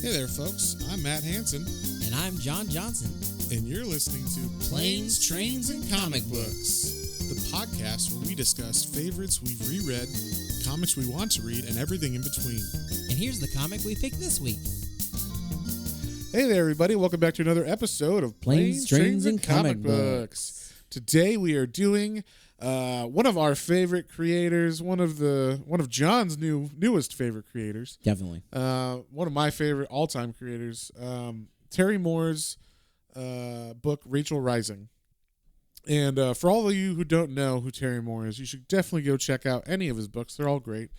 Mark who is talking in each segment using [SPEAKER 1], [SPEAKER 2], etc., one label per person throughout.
[SPEAKER 1] Hey there, folks. I'm Matt Hansen,
[SPEAKER 2] And I'm John Johnson.
[SPEAKER 1] and you're listening to Planes, Trains, and Comic Books, the podcast where we discuss favorites we've reread, comics we want to read, and everything in between.
[SPEAKER 2] And here's the comic we picked this week.
[SPEAKER 1] Hey there, everybody. Welcome back to another episode of Planes, Trains, and Comic Books. Today we are doing one of our favorite creators, one of John's newest favorite creators.
[SPEAKER 2] Definitely.
[SPEAKER 1] One of my favorite all-time creators, Terry Moore's book, Rachel Rising. And for all of you who don't know who Terry Moore is, you should definitely go check out any of his books. They're all great.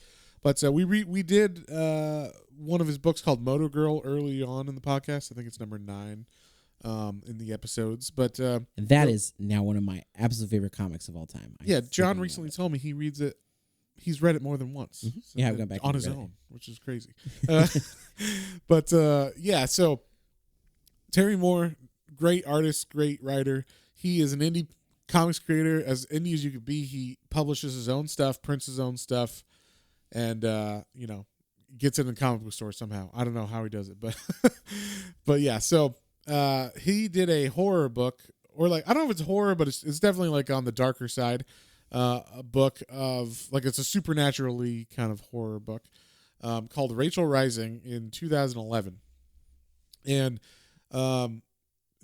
[SPEAKER 1] But we did one of his books called Motor Girl early on in the podcast. I think it's number 9 in the episodes. But
[SPEAKER 2] That is now one of my absolute favorite comics of all time.
[SPEAKER 1] Yeah, John recently told me he reads it. He's read it more than once.
[SPEAKER 2] Mm-hmm. Yeah, I've gone back
[SPEAKER 1] on his own, which is crazy. But yeah, so Terry Moore, great artist, great writer. He is an indie comics creator, as indie as you could be. He publishes his own stuff, prints his own stuff, and gets it in comic book stores somehow. I don't know how he does it, but but yeah. So he did a horror book, or like, I don't know if it's horror, but it's definitely like on the darker side. A book of, like, it's a supernaturally kind of horror book called Rachel Rising in 2011. And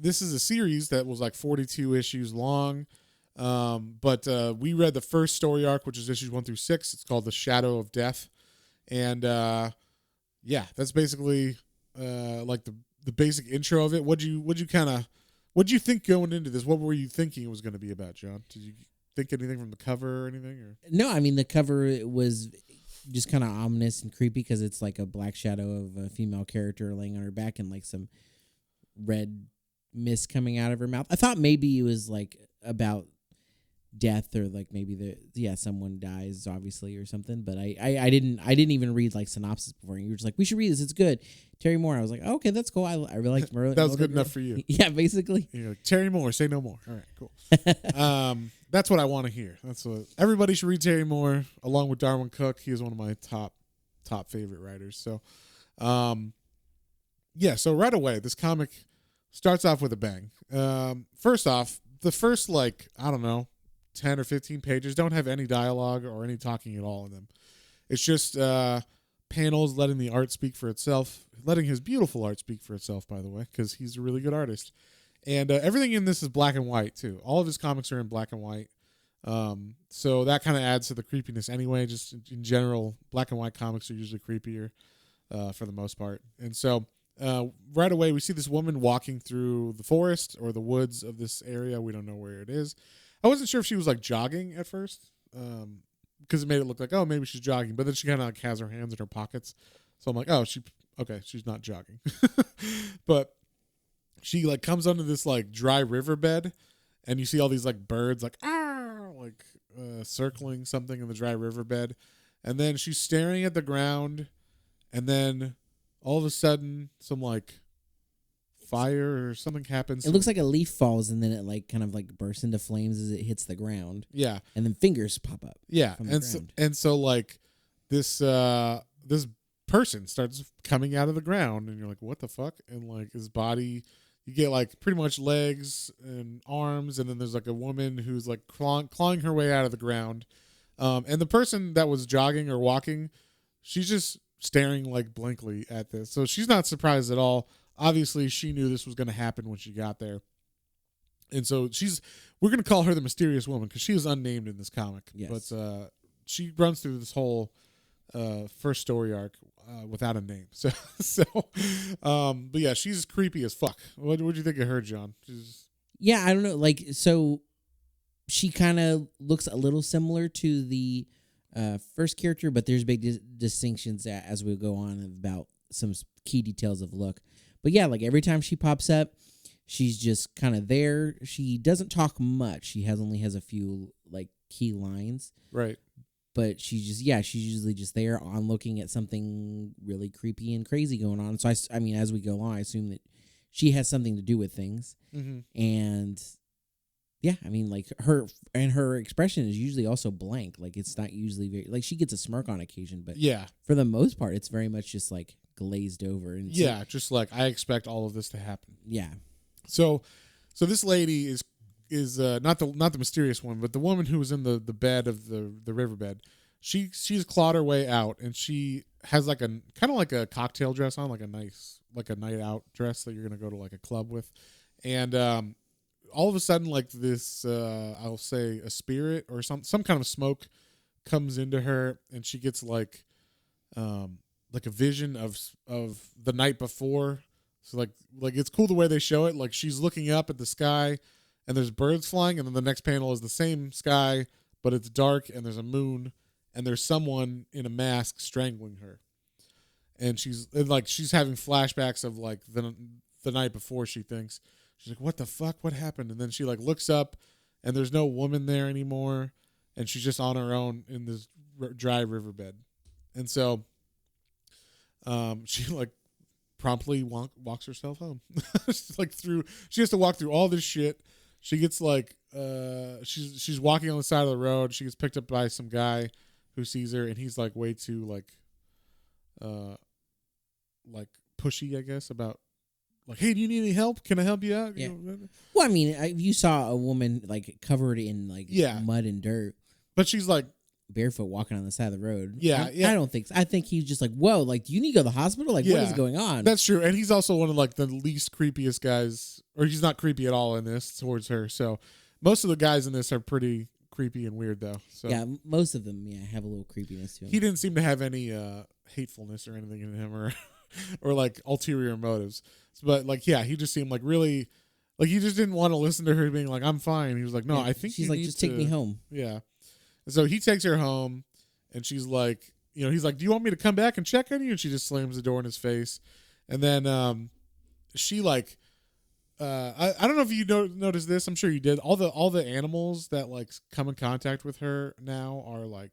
[SPEAKER 1] this is a series that was like 42 issues long. But we read the first story arc, which is issues 1 through 6. It's called The Shadow of Death. And yeah, that's basically like the basic intro of it. What'd you think going into this? What were you thinking it was going to be about, John? Did you think anything from the cover or anything? Or?
[SPEAKER 2] No, I mean, the cover was just kind of ominous and creepy because it's like a black shadow of a female character laying on her back and like some red mist coming out of her mouth. I thought maybe it was like about death, or like maybe someone dies obviously or something, but I didn't even read like synopsis before. You were just like, we should read this, it's good. Terry Moore. I was like, oh, okay, that's cool. I really liked Merlin.
[SPEAKER 1] That was good enough for you.
[SPEAKER 2] Yeah, basically.
[SPEAKER 1] You're like, Terry Moore, say no more. All right, cool. That's what I want to hear. That's what everybody should read. Terry Moore, along with Darwin Cook. He is one of my top favorite writers. So yeah, so right away this comic starts off with a bang. First off, the first, like, I don't know, 10 or 15 pages don't have any dialogue or any talking at all in them. It's just panels letting the art speak for itself, letting his beautiful art speak for itself, by the way, because he's a really good artist. And everything in this is black and white, too. All of his comics are in black and white. So that kind of adds to the creepiness anyway. Just in general, black and white comics are usually creepier for the most part. And so right away, we see this woman walking through the forest or the woods of this area. We don't know where it is. I wasn't sure if she was like jogging at first, because it made it look like, oh, maybe she's jogging, but then she kind of like has her hands in her pockets. So I'm like, oh, she's not jogging. But she like comes under this like dry riverbed, and you see all these like birds like circling something in the dry riverbed, and then she's staring at the ground, and then all of a sudden some like fire or something happens.
[SPEAKER 2] It looks like a leaf falls and then it like kind of like bursts into flames as it hits the ground.
[SPEAKER 1] Yeah.
[SPEAKER 2] And then fingers pop up.
[SPEAKER 1] Yeah. And so like this person starts coming out of the ground, and you're like, what the fuck? And like his body, you get like pretty much legs and arms, and then there's like a woman who's like clawing her way out of the ground. And the person that was jogging or walking, she's just staring like blankly at this. So she's not surprised at all. Obviously, she knew this was going to happen when she got there. And so we're going to call her the mysterious woman because she is unnamed in this comic.
[SPEAKER 2] Yes.
[SPEAKER 1] But she runs through this whole first story arc without a name. But yeah, she's creepy as fuck. What do you think of her, John?
[SPEAKER 2] Yeah, I don't know. Like, so she kind of looks a little similar to the first character, but there's big distinctions as we go on about some key details of look. But yeah, like every time she pops up, she's just kind of there. She doesn't talk much. She only has a few like key lines.
[SPEAKER 1] Right.
[SPEAKER 2] But she's usually just there on looking at something really creepy and crazy going on. So I mean, as we go on, I assume that she has something to do with things. Mm-hmm. And yeah, I mean, like her expression is usually also blank. Like it's not usually very, like she gets a smirk on occasion, but
[SPEAKER 1] yeah,
[SPEAKER 2] for the most part, it's very much just like glazed over. And
[SPEAKER 1] yeah, just like I expect all of this to happen.
[SPEAKER 2] yeah.
[SPEAKER 1] So this lady is not the mysterious one, but the woman who was in the bed of the riverbed. She's clawed her way out, and she has like a kind of like a cocktail dress on, like a night out dress that you're gonna go to like a club with, and all of a sudden like this I'll say a spirit or some kind of smoke comes into her, and she gets like a vision of the night before. So like it's cool the way they show it. Like she's looking up at the sky, and there's birds flying, and then the next panel is the same sky, but it's dark, and there's a moon, and there's someone in a mask strangling her, and she's having flashbacks of like the night before. She thinks, she's like, what the fuck, what happened? And then she like looks up, and there's no woman there anymore, and she's just on her own in this dry riverbed. And so she like promptly walks herself home. She has to walk through all this shit. She gets like she's walking on the side of the road. She gets picked up by some guy who sees her, and he's like way too like pushy, I guess, about like, hey, do you need any help? Can I help you out?
[SPEAKER 2] Yeah.
[SPEAKER 1] You know?
[SPEAKER 2] Well, I mean, if you saw a woman like covered in like mud and dirt,
[SPEAKER 1] but she's like
[SPEAKER 2] barefoot walking on the side of the road.
[SPEAKER 1] Yeah,
[SPEAKER 2] I don't think so. I think he's just like, whoa, like, do you need to go to the hospital? Like, what is going on?
[SPEAKER 1] That's true. And he's also one of like the least creepiest guys, or he's not creepy at all in this towards her. So most of the guys in this are pretty creepy and weird though. So
[SPEAKER 2] yeah, most of them, have a little creepiness to them.
[SPEAKER 1] He didn't seem to have any hatefulness or anything in him, or like ulterior motives. But like, yeah, he just seemed like really, like he just didn't want to listen to her being like, I'm fine. He was like, no, I think
[SPEAKER 2] she's like, just take me home.
[SPEAKER 1] Yeah. So he takes her home, and she's like, he's like, do you want me to come back and check on you? And she just slams the door in his face. And then she like, I don't know if you noticed this. I'm sure you did. All the animals that like come in contact with her now are like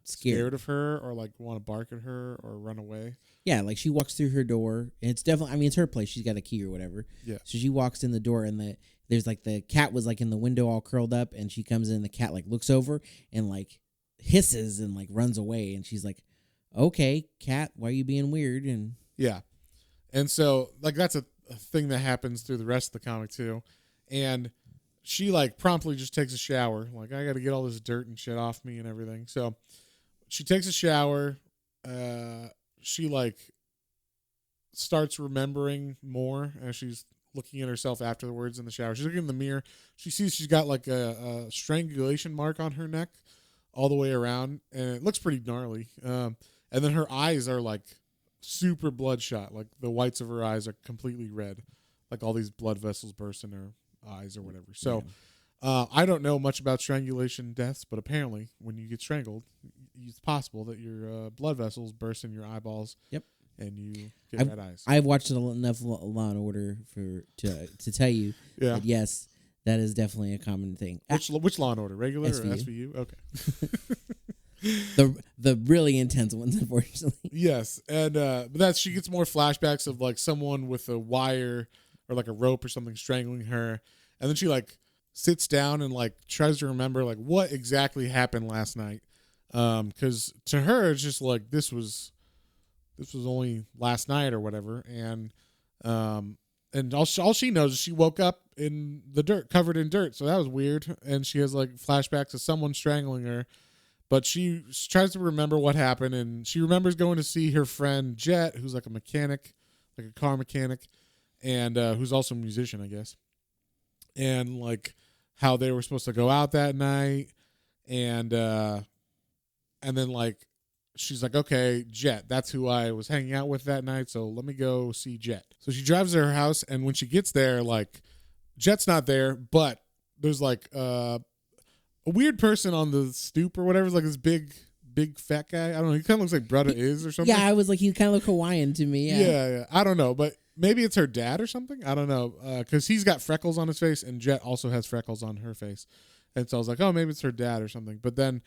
[SPEAKER 1] scared of her, or like want to bark at her or run away.
[SPEAKER 2] Yeah, like she walks through her door, and it's definitely, I mean, it's her place. She's got a key or whatever.
[SPEAKER 1] Yeah.
[SPEAKER 2] So she walks in the door, and there's like the cat was like in the window all curled up, and she comes in, the cat like looks over and like hisses and like runs away, and she's like, okay, cat, why are you being weird? And
[SPEAKER 1] yeah. And so like that's a thing that happens through the rest of the comic too. And she like promptly just takes a shower. Like, I got to get all this dirt and shit off me and everything. So she takes a shower. She like starts remembering more as she's looking at herself afterwards in the shower. She's looking in the mirror. She sees she's got like a strangulation mark on her neck all the way around, and it looks pretty gnarly. And then her eyes are like super bloodshot. Like the whites of her eyes are completely red, like all these blood vessels burst in her eyes or whatever. So I don't know much about strangulation deaths, but apparently when you get strangled, it's possible that your blood vessels burst in your eyeballs.
[SPEAKER 2] Yep.
[SPEAKER 1] And you get red eyes.
[SPEAKER 2] I've watched enough Law and Order to tell you that yes, that is definitely a common thing.
[SPEAKER 1] Which Law and Order? Regular
[SPEAKER 2] SVU.
[SPEAKER 1] or SVU? Okay.
[SPEAKER 2] the really intense ones, unfortunately.
[SPEAKER 1] Yes, and but she gets more flashbacks of like someone with a wire or like a rope or something strangling her, and then she like sits down and like tries to remember like what exactly happened last night, because to her it's just like this was only last night or whatever, and all she knows is she woke up in the dirt, covered in dirt, so that was weird, and she has like flashbacks of someone strangling her. But she tries to remember what happened, and she remembers going to see her friend Jet, who's like a mechanic, like a car mechanic, and who's also a musician, I guess. And like how they were supposed to go out that night, and then like she's like, okay, Jet, that's who I was hanging out with that night, so let me go see Jet. So she drives to her house, and when she gets there, like Jet's not there, but there's like a weird person on the stoop or whatever. It's like this big fat guy. I don't know. He kind of looks like Brother Is or something.
[SPEAKER 2] Yeah, I was like, he kind of looked Hawaiian to me.
[SPEAKER 1] Yeah. I don't know, but maybe it's her dad or something. I don't know, because he's got freckles on his face, and Jet also has freckles on her face. And so I was like, oh, maybe it's her dad or something. But then,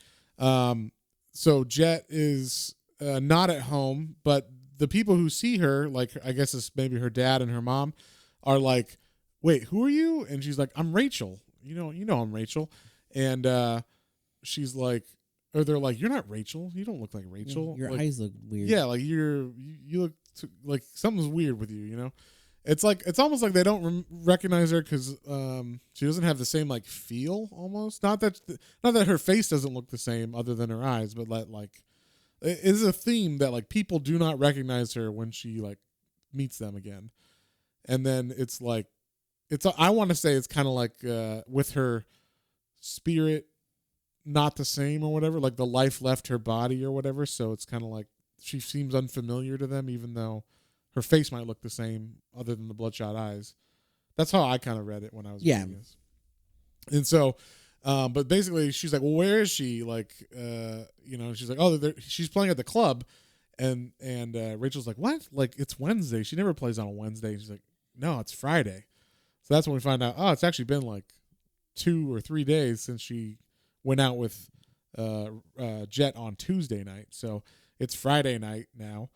[SPEAKER 1] so Jet is not at home, but the people who see her, like I guess it's maybe her dad and her mom, are like, wait, who are you? And she's like, I'm Rachel. You know I'm Rachel. And she's like, or they're like, you're not Rachel. You don't look like Rachel.
[SPEAKER 2] Your
[SPEAKER 1] like,
[SPEAKER 2] eyes look weird.
[SPEAKER 1] Yeah, like you look like something's weird with you, you know. It's like it's almost like they don't recognize her because she doesn't have the same like feel almost. Not that her face doesn't look the same other than her eyes, but like it is a theme that like people do not recognize her when she like meets them again, and then it's like I want to say it's kind of like with her spirit not the same or whatever, like the life left her body or whatever, so it's kind of like she seems unfamiliar to them even though her face might look the same other than the bloodshot eyes. That's how I kind of read it when I was reading this. And so but basically she's like, well, where is she? Like you know, she's like, oh, she's playing at the club, and Rachel's like, what? Like, it's Wednesday. She never plays on a Wednesday. She's like, no, it's Friday. So that's when we find out, oh, it's actually been like 2 or 3 days since she went out with Jet on Tuesday night. So it's Friday night now.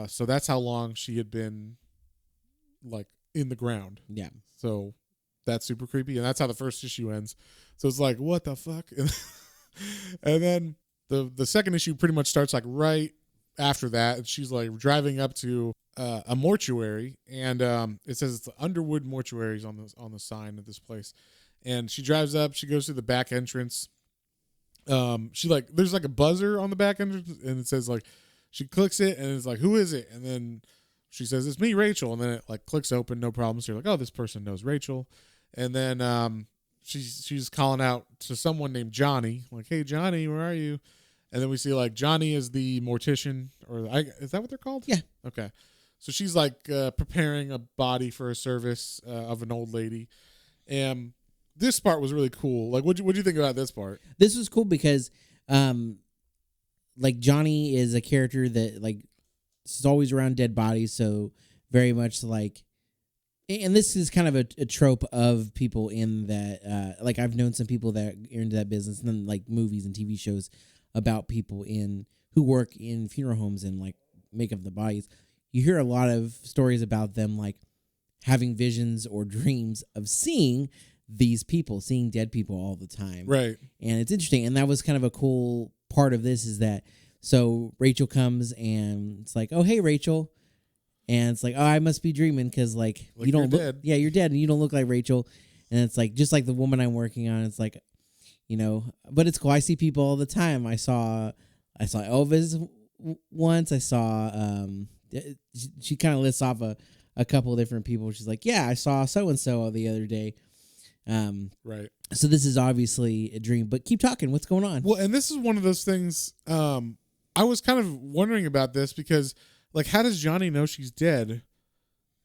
[SPEAKER 1] So that's how long she had been like in the ground.
[SPEAKER 2] Yeah.
[SPEAKER 1] So that's super creepy. And that's how the first issue ends. So it's like, what the fuck? And then the second issue pretty much starts like right after that. And she's like driving up to a mortuary, and it says it's the Underwood Mortuaries on the sign of this place. And she drives up, she goes to the back entrance. She like there's like a buzzer on the back entrance, and it says like, she clicks it, and it's like, who is it? And then she says, it's me, Rachel. And then it like clicks open, no problem. So you're like, oh, this person knows Rachel. And then she's calling out to someone named Johnny, like, hey, Johnny, where are you? And then we see like Johnny is the mortician, is that what they're called?
[SPEAKER 2] Yeah.
[SPEAKER 1] Okay. So she's like preparing a body for a service of an old lady. And this part was really cool. Like, what'd you think about this part?
[SPEAKER 2] This was cool because like Johnny is a character that like is always around dead bodies, so very much like, and this is kind of a trope of people in that like I've known some people that are into that business, and then like movies and TV shows about people who work in funeral homes and like make up the bodies. You hear a lot of stories about them like having visions or dreams of seeing these people, seeing dead people all the time.
[SPEAKER 1] Right.
[SPEAKER 2] And it's interesting. And that was kind of a cool part of this is that, so Rachel comes and it's like, oh, hey, Rachel. And it's like, oh, I must be dreaming because like you don't look,
[SPEAKER 1] dead.
[SPEAKER 2] yeah, you're dead and you don't look like Rachel. And it's like, just like the woman I'm working on, it's like, you know, but it's cool. I see people all the time. I saw Elvis once. I saw, she kind of lists off a couple of different people. She's like, yeah, I saw so-and-so the other day.
[SPEAKER 1] Right.
[SPEAKER 2] So this is obviously a dream, but keep talking. What's going on?
[SPEAKER 1] Well, and this is one of those things, I was kind of wondering about this because like, how does Johnny know she's dead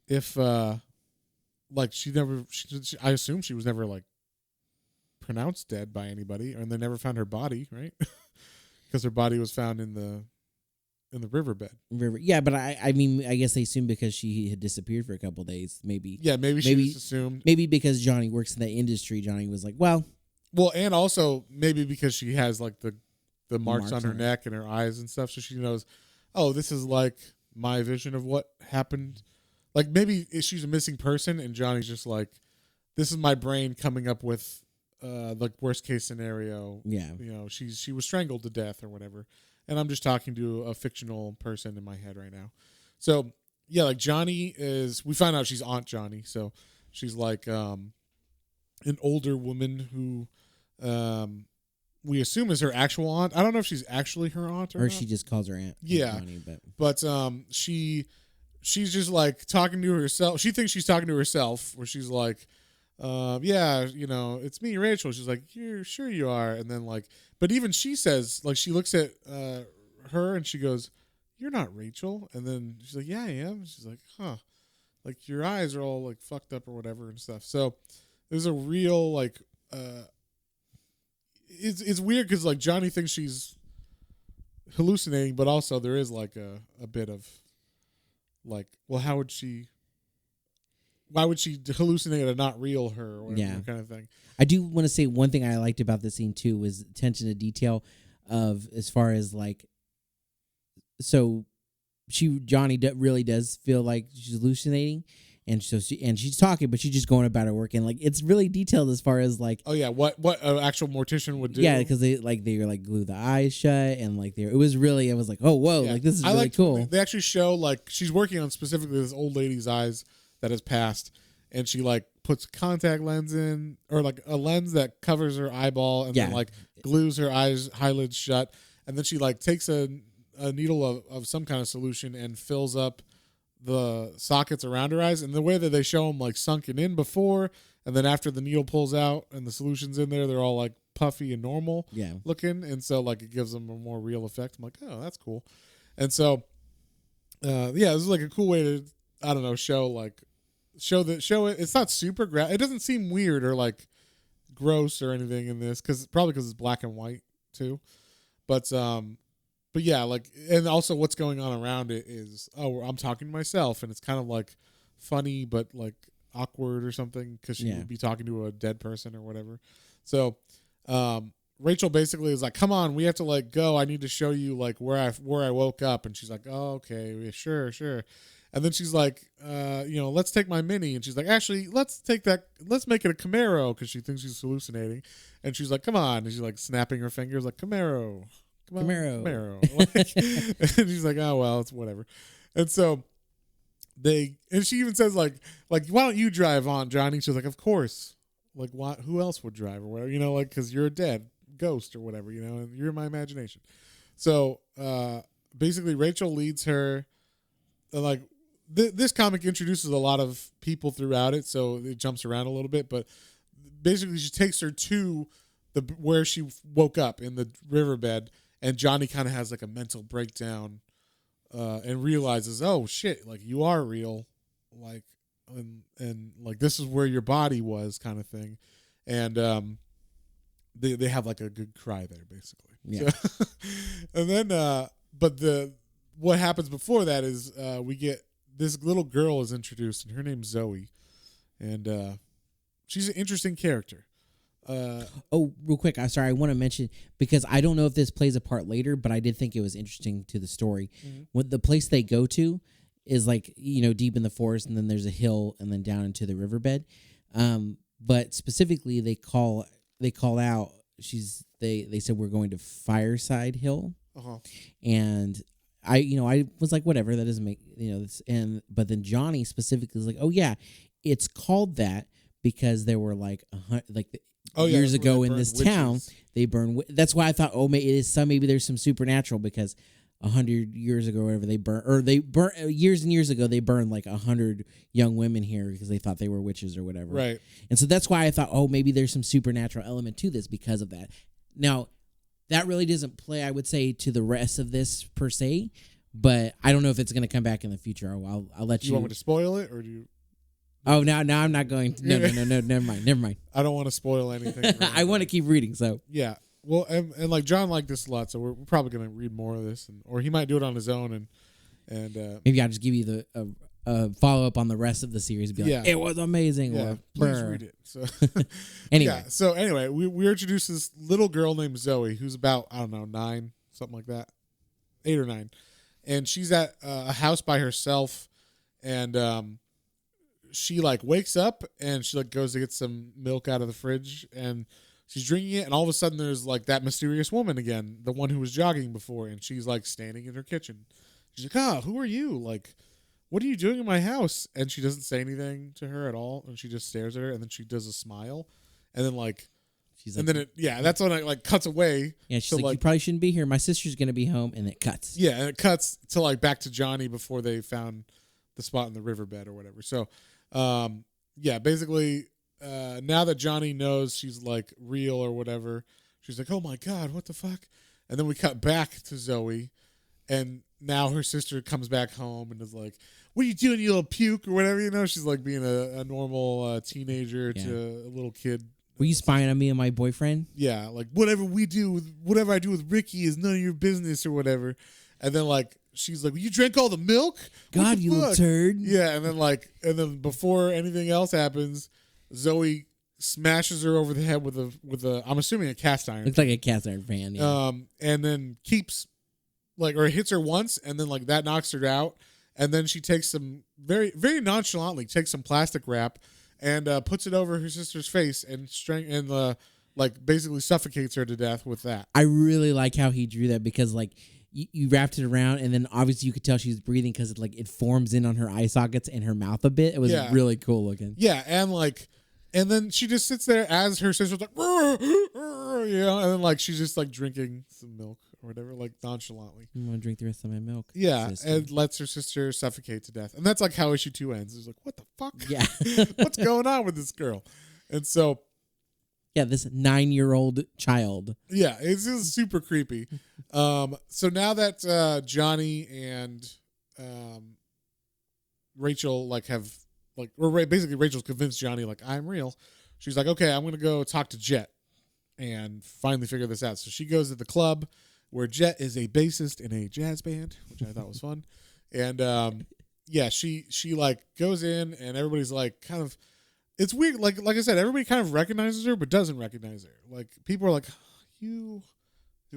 [SPEAKER 1] if, like I assume she was never like pronounced dead by anybody, and they never found her body, right? Because her body was found in the riverbed.
[SPEAKER 2] Yeah, but I mean, I guess they assumed because she had disappeared for a couple of days, maybe.
[SPEAKER 1] Yeah, maybe she just assumed.
[SPEAKER 2] Maybe because Johnny works in that industry, Johnny was like, well,
[SPEAKER 1] and also maybe because she has like the marks on her neck and her eyes and stuff, so she knows, oh, this is like my vision of what happened. Like maybe she's a missing person, and Johnny's just like, this is my brain coming up with like worst case scenario.
[SPEAKER 2] Yeah,
[SPEAKER 1] you know, she was strangled to death or whatever. And I'm just talking to a fictional person in my head right now. So, yeah, like Johnny we find out she's Aunt Johnny. So she's like an older woman who we assume is her actual aunt. I don't know if she's actually her aunt or not.
[SPEAKER 2] she just calls her aunt.
[SPEAKER 1] Yeah.
[SPEAKER 2] Johnny,
[SPEAKER 1] but she's just like talking to herself. She thinks she's talking to herself where she's like, yeah, you know, it's me, Rachel. She's like, you're sure you are. And then like, but even she says, like, she looks at her and she goes, you're not Rachel. And then she's like, yeah, I am. She's like, huh, like your eyes are all like fucked up or whatever and stuff. So there's a real like, it's weird because like Johnny thinks she's hallucinating, but also there is like a bit of like, well, why would she hallucinate a not real her or whatever kind of thing. I
[SPEAKER 2] do want to say one thing I liked about this scene too was attention to detail of as far as like, so Johnny really does feel like she's hallucinating, And so she's talking, but she's just going about her work, and like it's really detailed as far as like
[SPEAKER 1] Oh yeah, what an actual mortician would do.
[SPEAKER 2] yeah, because they like glue the eyes shut, and like it was really I was like, oh whoa,
[SPEAKER 1] Yeah.
[SPEAKER 2] like this is
[SPEAKER 1] I
[SPEAKER 2] really
[SPEAKER 1] liked
[SPEAKER 2] cool.
[SPEAKER 1] They actually show like she's working on specifically this old lady's eyes that has passed, and she like puts contact lens in, or like a lens that covers her eyeball, and then like glues her eyelids shut, and then she like takes a needle of some kind of solution and fills up the sockets around her eyes. And the way that they show them like sunken in before, and then after the needle pulls out and the solution's in there, they're all like puffy and normal looking, and so like it gives them a more real effect. I'm like, oh, that's cool. And so this is like a cool way to, I don't know, show it. It's not super it doesn't seem weird or like gross or anything in this, because it's black and white too. But yeah, like, and also what's going on around it is, oh, I'm talking to myself, and it's kind of like funny but like awkward or something, because she would be talking to a dead person or whatever. So Rachel basically is like, come on, we have to like go, I need to show you like where I woke up. And she's like, oh, okay, sure. And then she's like, let's take my Mini. And she's like, actually, let's make it a Camaro, because she thinks she's hallucinating. And she's like, come on. And she's like snapping her fingers like, Camaro. Camaro. And she's like, oh, well, it's whatever. And so and she even says like, why don't you drive on, Johnny? She's like, of course. Like, who else would drive or whatever, like, because you're a dead ghost or whatever, and you're in my imagination. So basically Rachel leads her, like, this comic introduces a lot of people throughout it, so it jumps around a little bit, but basically she takes her to where she woke up in the riverbed, and Johnny kind of has like a mental breakdown and realizes, oh shit, like you are real, like, and like this is where your body was, kind of thing. And they have like a good cry there, basically.
[SPEAKER 2] Yeah.
[SPEAKER 1] So, and then but what happens before that is we get this little girl is introduced, and her name's Zoe, and she's an interesting character.
[SPEAKER 2] Real quick, I'm sorry, I want to mention, because I don't know if this plays a part later, but I did think it was interesting to the story.
[SPEAKER 1] Mm-hmm.
[SPEAKER 2] What the place they go to is like, deep in the forest, and then there's a hill, and then down into the riverbed. But specifically they call out, they said we're going to Fireside Hill.
[SPEAKER 1] Uh-huh.
[SPEAKER 2] And I was like, whatever, that doesn't make, but then Johnny specifically was like, oh yeah, it's called that because there were like years ago in this town, they burn. That's why I thought, maybe there's some supernatural, because 100 years ago, or whatever, they burn years and years ago, they burned like 100 young women here because they thought they were witches or whatever.
[SPEAKER 1] Right.
[SPEAKER 2] And so that's why I thought, maybe there's some supernatural element to this because of that. Now, that really doesn't play, I would say, to the rest of this per se, but I don't know if it's going to come back in the future. I'll let you.
[SPEAKER 1] You want me to spoil it, or do you?
[SPEAKER 2] Oh, no, I'm not going to. No, never mind.
[SPEAKER 1] I don't want to spoil anything.
[SPEAKER 2] I want to keep reading, so.
[SPEAKER 1] Yeah. Well, and like John liked this a lot, so we're probably going to read more of this, or he might do it on his own, and
[SPEAKER 2] maybe I'll just give you the follow up on the rest of the series. And be like, it was amazing.
[SPEAKER 1] Yeah, please read it. So
[SPEAKER 2] anyway,
[SPEAKER 1] yeah. So anyway, we introduced this little girl named Zoe, who's about, I don't know, 9, something like that, 8 or 9, and she's at a house by herself, and she like wakes up and she like goes to get some milk out of the fridge, and she's drinking it, and all of a sudden there's like that mysterious woman again, the one who was jogging before, and she's like standing in her kitchen. She's like, who are you? Like, what are you doing in my house? And she doesn't say anything to her at all, and she just stares at her, and then she does a smile, and then like, she's like, and then that's when it like cuts away.
[SPEAKER 2] Yeah, she's like, you probably shouldn't be here. My sister's gonna be home, and it cuts.
[SPEAKER 1] Yeah, and it cuts to like back to Johnny before they found the spot in the riverbed or whatever. So, basically, now that Johnny knows she's like real or whatever, she's like, oh my God, what the fuck? And then we cut back to Zoe, and now her sister comes back home and is like, what are you doing, you little puke, or whatever, she's like being a normal teenager to a little kid.
[SPEAKER 2] Were you spying on me and my boyfriend?
[SPEAKER 1] Yeah, like whatever I do with Ricky is none of your business or whatever. And then like she's like, well, you drank all the milk?
[SPEAKER 2] God, you little turd.
[SPEAKER 1] Yeah, and then before anything else happens, Zoe smashes her over the head with a I'm assuming a cast iron.
[SPEAKER 2] Looks like a cast iron fan. Yeah.
[SPEAKER 1] And then keeps like, or hits her once, and then like that knocks her out, and then she takes some very very nonchalantly takes some plastic wrap and puts it over her sister's face and like basically suffocates her to death with that.
[SPEAKER 2] I really like how he drew that because like you wrapped it around and then obviously you could tell she was breathing because it forms in on her eye sockets and her mouth a bit. It was really cool looking.
[SPEAKER 1] Yeah, and then she just sits there as her sister's like, and then like she's just like drinking some milk or whatever, like nonchalantly.
[SPEAKER 2] I'm gonna drink the rest of my milk.
[SPEAKER 1] Yeah,
[SPEAKER 2] sister.
[SPEAKER 1] and lets her sister suffocate to death, and that's like how issue 2 ends. It's like, what the fuck?
[SPEAKER 2] Yeah,
[SPEAKER 1] What's going on with this girl? And so,
[SPEAKER 2] yeah, this 9-year-old child.
[SPEAKER 1] Yeah, it's just super creepy. So now that Johnny and Rachel basically Rachel's convinced Johnny like I'm real. She's like, okay, I'm gonna go talk to Jet and finally figure this out. So she goes to the club where Jet is a bassist in a jazz band, which I thought was fun. And she like goes in and everybody's like kind of, it's weird. Like I said, everybody kind of recognizes her but doesn't recognize her. Like people are like, do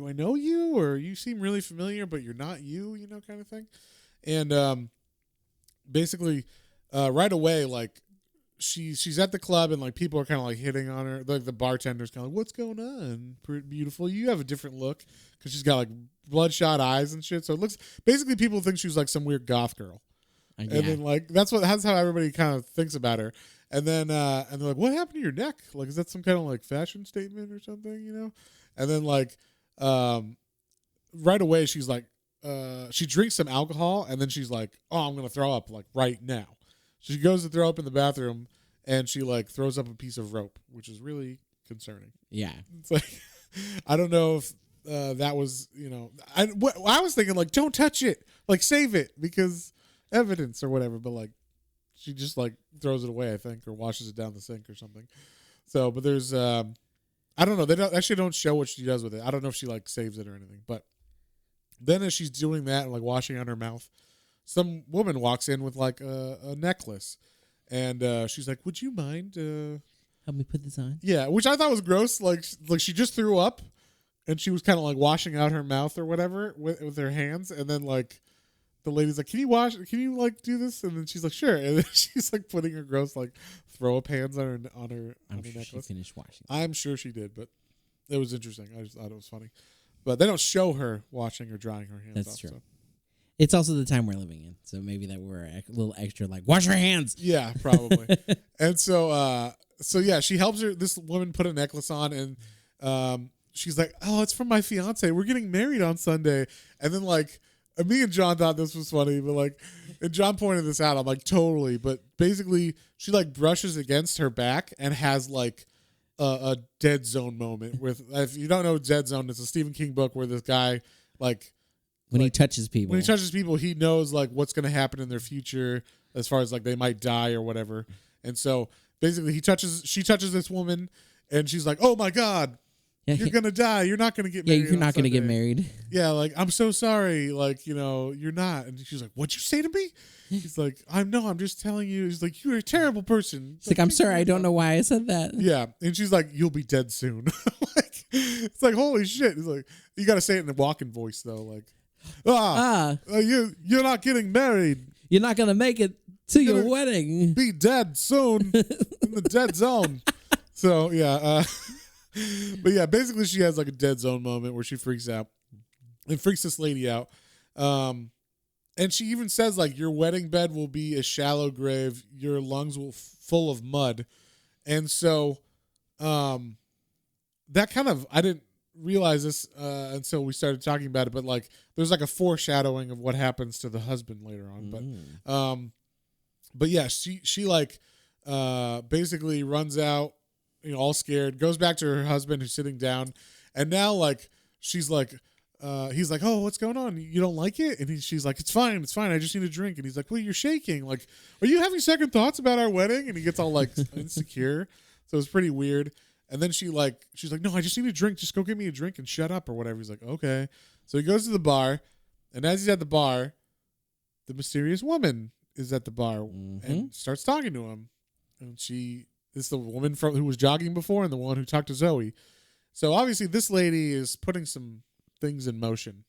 [SPEAKER 1] I know you? Or you seem really familiar, but you're not you, kind of thing. And basically right away, like she's at the club and like people are kind of like hitting on her. Like the bartender's kind of like, what's going on? Pretty beautiful. You have a different look because she's got like bloodshot eyes and shit. So it looks basically people think she's like some weird goth girl. And then like that's how everybody kind of thinks about her. And then and they're like, what happened to your neck? Like, is that some kind of like fashion statement or something? And then like right away she's like she drinks some alcohol and then she's like, oh, I'm gonna throw up like right now. She goes to throw up in the bathroom and she like throws up a piece of rope, which is really concerning.
[SPEAKER 2] Yeah,
[SPEAKER 1] it's like I don't know if that was I was thinking like don't touch it, like save it because evidence or whatever, but like she just like throws it away, I think, or washes it down the sink or something. So, but there's I don't know. They don't show what she does with it. I don't know if she like saves it or anything. But then as she's doing that and like washing out her mouth, some woman walks in with like a necklace, and she's like, "Would you mind
[SPEAKER 2] help me put this on?"
[SPEAKER 1] Yeah, which I thought was gross. Like she just threw up, and she was kind of like washing out her mouth or whatever with her hands, and then like the lady's like, "Can you like do this?" And then she's like, "Sure." And then she's like putting her gross like throw up hands on her
[SPEAKER 2] I'm sure
[SPEAKER 1] necklace.
[SPEAKER 2] She finished washing.
[SPEAKER 1] I'm sure she did, but it was interesting. I just thought it was funny. But they don't show her washing or drying her hands.
[SPEAKER 2] That's
[SPEAKER 1] off,
[SPEAKER 2] true.
[SPEAKER 1] So.
[SPEAKER 2] It's also the time we're living in, so maybe that we're a little extra like wash your hands.
[SPEAKER 1] Yeah, probably. And so yeah, she helps this woman put a necklace on, and she's like, "Oh, it's from my fiance. We're getting married on Sunday." And then like me and John thought this was funny, but like, and John pointed this out. I'm like, totally. But basically, she like brushes against her back and has like a dead zone moment. With if you don't know Dead Zone, it's a Stephen King book where this guy like.
[SPEAKER 2] When he touches people.
[SPEAKER 1] When he touches people, he knows like what's going to happen in their future as far as like they might die or whatever. And so basically she touches this woman and she's like, "Oh my God, you're going to die. You're not going to get married."
[SPEAKER 2] Yeah, you're not going to get married.
[SPEAKER 1] Yeah, like, "I'm so sorry. Like, you're not." And she's like, "What'd you say to me?" He's like, I'm just telling you." He's like, "You're a terrible person."
[SPEAKER 2] It's like, "I'm sorry. I don't know why I said that."
[SPEAKER 1] Yeah. And she's like, "You'll be dead soon." Like, it's like, holy shit. He's like, you got to say it in the walking voice though. Like, you're not getting married.
[SPEAKER 2] You're not gonna make it to your wedding.
[SPEAKER 1] Be dead soon in the dead zone. So yeah, but yeah, basically she has like a dead zone moment where she freaks out. It freaks this lady out, and she even says like, "Your wedding bed will be a shallow grave. Your lungs will full of mud," and so, that kind of I didn't realize this until we started talking about it, but like there's like a foreshadowing of what happens to the husband later on. But yeah, she like basically runs out, all scared, goes back to her husband who's sitting down, and now like she's like he's like, "Oh, what's going on? You don't like it?" And she's like, it's fine. I just need a drink." And he's like, "Well, you're shaking. Like, are you having second thoughts about our wedding?" And he gets all like insecure. So it's pretty weird. And then she's like, "No, I just need a drink. Just go get me a drink and shut up," or whatever. He's like, "Okay." So he goes to the bar, and as he's at the bar, the mysterious woman is at the bar and starts talking to him. And she is the woman who was jogging before and the one who talked to Zoe. So obviously this lady is putting some things in motion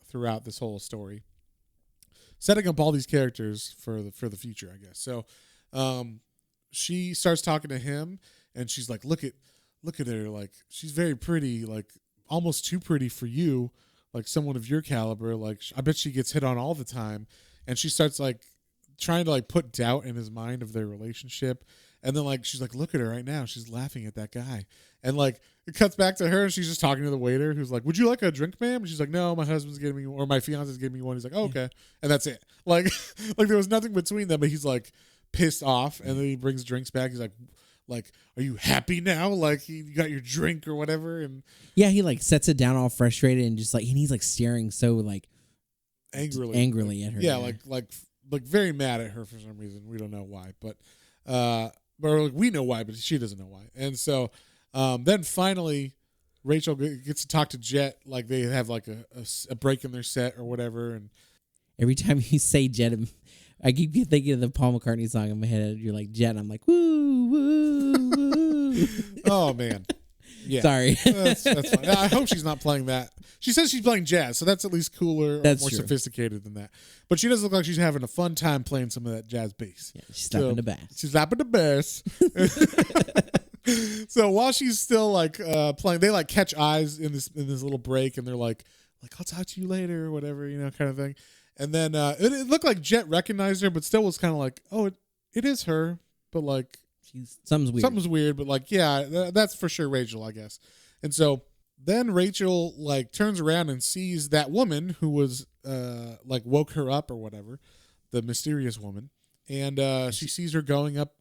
[SPEAKER 1] throughout this whole story. setting up all these characters for the future, I guess. So she starts talking to him, and she's like, look at her, like she's very pretty, like almost too pretty for you, like someone of your caliber. Like I bet she gets hit on all the time. And she starts like trying to like put doubt in his mind of their relationship. And then like she's like, look at her right now, she's laughing at that guy. And like it cuts back to her, and she's just talking to the waiter, who's like, would you like a drink, ma'am? And she's like, no, my husband's getting me, or my fiance's getting me one. He's like, oh, okay. And that's it. Like like there was nothing between them, but he's like pissed off. And then he brings drinks back. He's like, are you happy now? Like you got your drink or whatever. And
[SPEAKER 2] yeah, he like sets it down all frustrated, and just like, and he's like staring so like angrily at her.
[SPEAKER 1] Yeah, like very mad at her for some reason. We don't know why, but like, we know why, but she doesn't know why. And so then finally Rachel gets to talk to Jet. Like they have like a break in their set or whatever. And
[SPEAKER 2] every time you say Jet, I keep thinking of the Paul McCartney song in my head. You're like Jet, and I'm like woo woo woo.
[SPEAKER 1] Oh man. Yeah.
[SPEAKER 2] Sorry.
[SPEAKER 1] That's fine. I hope she's not playing that. She says she's playing jazz, so that's at least cooler or more sophisticated than that. But she does look like she's having a fun time playing some of that jazz bass.
[SPEAKER 2] Yeah, she's slapping the bass.
[SPEAKER 1] She's slapping the bass. So while she's still like playing, they like catch eyes in this little break, and they're like I'll talk to you later or whatever, kind of thing. And then it looked like Jet recognized her, but still was kind of like, oh, it is her, but like. Something's weird, but like, yeah, that's for sure Rachel, I guess. And so then Rachel like turns around and sees that woman who was like woke her up or whatever, the mysterious woman, and she sees her going up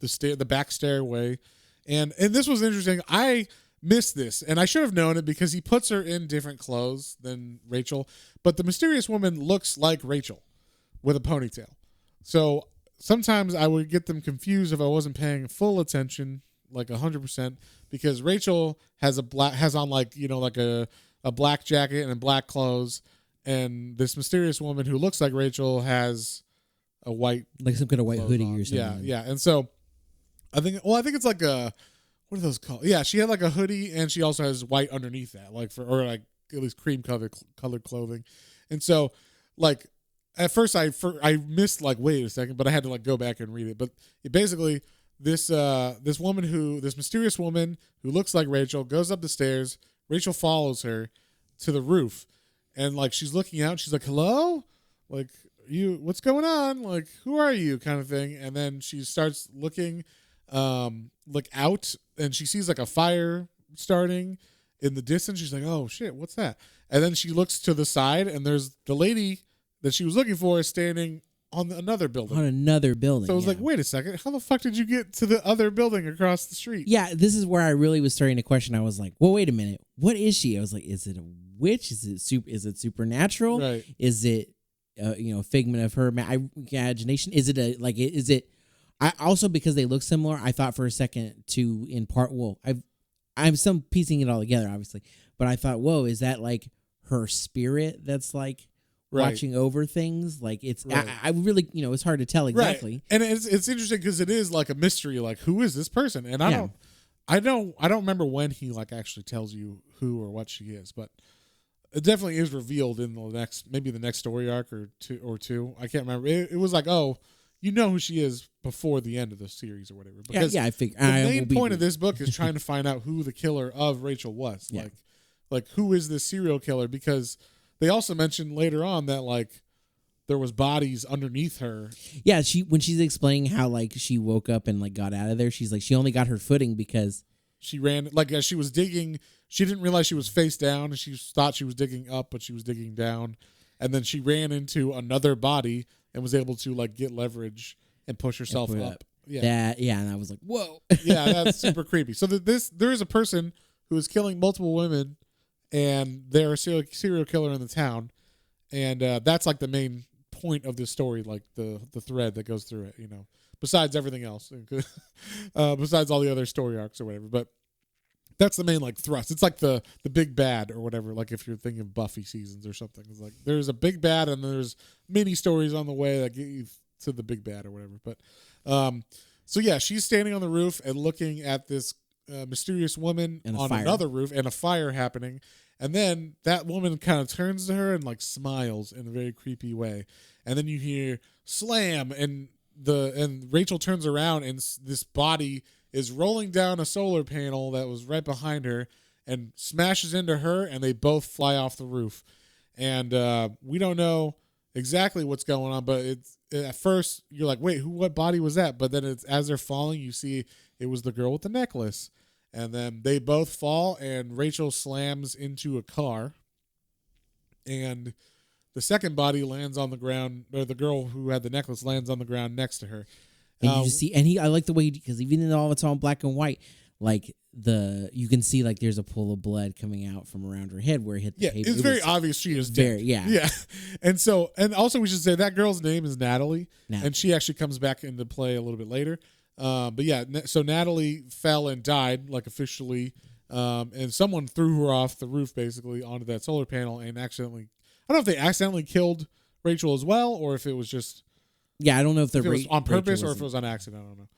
[SPEAKER 1] the back stairway, and this was interesting. I missed this, and I should have known it because he puts her in different clothes than Rachel, but the mysterious woman looks like Rachel with a ponytail. So sometimes I would get them confused if I wasn't paying full attention, like 100%, because Rachel has on like, like a black jacket and black clothes, and this mysterious woman who looks like Rachel has a white, like
[SPEAKER 2] some kind of white hoodie or something.
[SPEAKER 1] Yeah. And so I think it's like what are those called? Yeah, she had like a hoodie, and she also has white underneath that, or like at least cream colored clothing. And so like at first I missed like, wait a second, but I had to like go back and read it. But basically this mysterious woman who looks like Rachel goes up the stairs. Rachel follows her to the roof, and like she's looking out. She's like, hello? Like, what's going on? Like, who are you? Kind of thing. And then she starts looking out, and she sees like a fire starting in the distance. She's like, oh shit, what's that? And then she looks to the side, and there's the lady that she was looking for is standing on another building. So I was like, wait a second. How the fuck did you get to the other building across the street?
[SPEAKER 2] Yeah, this is where I really was starting to question. I was like, well, wait a minute. What is she? I was like, is it a witch? Is it supernatural?
[SPEAKER 1] Right.
[SPEAKER 2] Is it, a figment of her imagination? Is it I also, because they look similar, I thought for a second too, in part, I'm still piecing it all together, obviously. But I thought, whoa, is that like her spirit that's like, watching over things? Like it's right. I really it's hard to tell exactly.
[SPEAKER 1] Right. And it's interesting because it is like a mystery, like who is this person? And I don't remember when he like actually tells you who or what she is, but it definitely is revealed in the next story arc or two. I can't remember. It was like, oh, you know who she is before the end of the series or whatever. Because
[SPEAKER 2] I figured the
[SPEAKER 1] main point of this book is trying to find out who the killer of Rachel was. Yeah. Like who is this serial killer? Because they also mentioned later on that like there was bodies underneath her.
[SPEAKER 2] Yeah, when she's explaining how like she woke up and like got out of there, she's like she only got her footing because
[SPEAKER 1] she ran like as she was digging. She didn't realize she was face down, and she thought she was digging up, but she was digging down. And then she ran into another body and was able to like get leverage and push herself up.
[SPEAKER 2] Yeah, and I was like, whoa.
[SPEAKER 1] Yeah, that's super creepy. So there is a person who is killing multiple women, and they're a serial killer in the town, and that's like the main point of this story, like the thread that goes through it, besides everything else, besides all the other story arcs or whatever. But that's the main like thrust. It's like the big bad or whatever. Like if you're thinking of Buffy seasons or something, it's like there's a big bad and there's mini stories on the way that get you to the big bad or whatever. But so yeah, she's standing on the roof and looking at this mysterious woman on another roof, and a fire happening. And then that woman kind of turns to her and like smiles in a very creepy way. And then you hear slam, and Rachel turns around, and this body is rolling down a solar panel that was right behind her and smashes into her, and they both fly off the roof. And we don't know exactly what's going on, but it's at first you're like, wait, what body was that? But then it's as they're falling, you see it was the girl with the necklace. And then they both fall, and Rachel slams into a car. And the second body lands on the ground, or the girl who had the necklace lands on the ground next to her.
[SPEAKER 2] And you just see, and I like the way, because even though it's all black and white, like you can see like there's a pool of blood coming out from around her head where it hit the pavement.
[SPEAKER 1] It's very obvious she is dead. Yeah. And also we should say that girl's name is Natalie. And she actually comes back into play a little bit later. But yeah, so Natalie fell and died, like officially, and someone threw her off the roof basically onto that solar panel and accidentally. I don't know if they accidentally killed Rachel as well, or if it was just.
[SPEAKER 2] Yeah, I don't know if
[SPEAKER 1] it was on purpose or if it was on accident. I don't know.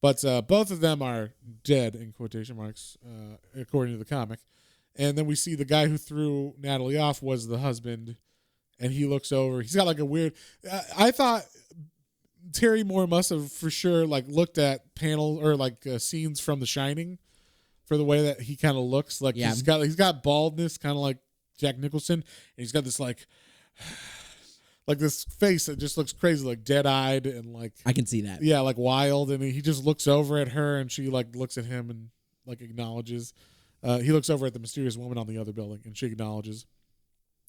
[SPEAKER 1] But both of them are dead in quotation marks, according to the comic. And then we see the guy who threw Natalie off was the husband, and he looks over. He's got like a weird. I thought Terry Moore must have for sure like looked at panel or like scenes from The Shining for the way that he kind of looks. Like he's got baldness, kind of like Jack Nicholson, and he's got this like this face that just looks crazy, like dead-eyed and like
[SPEAKER 2] I can see that.
[SPEAKER 1] Yeah, like wild, and he just looks over at her, and she like looks at him and like acknowledges. He looks over at the mysterious woman on the other building, and she acknowledges.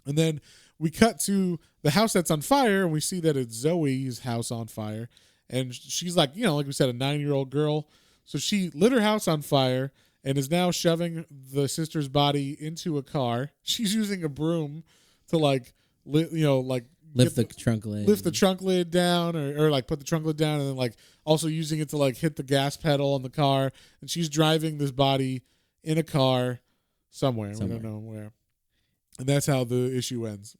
[SPEAKER 1] And then we cut to the house that's on fire, and we see that it's Zoe's house on fire. And she's like, like we said, a 9-year-old girl. So she lit her house on fire and is now shoving the sister's body into a car. She's using a broom to lift the trunk lid down, or like put the trunk lid down, and then like also using it to like hit the gas pedal on the car. And she's driving this body in a car somewhere. We don't know where. And that's how the issue ends.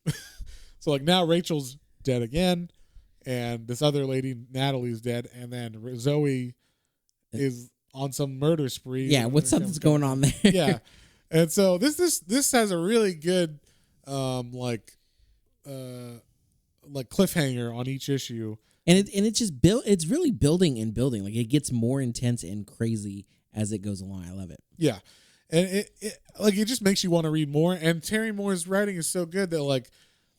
[SPEAKER 1] So like now Rachel's dead again, and this other lady, Natalie's dead, and then Zoe is on some murder spree.
[SPEAKER 2] Yeah, something's going on there.
[SPEAKER 1] Yeah. And so this has a really good like cliffhanger on each issue.
[SPEAKER 2] And it's just it's really building and building. Like it gets more intense and crazy as it goes along. I love it.
[SPEAKER 1] Yeah. And it just makes you want to read more. And Terry Moore's writing is so good that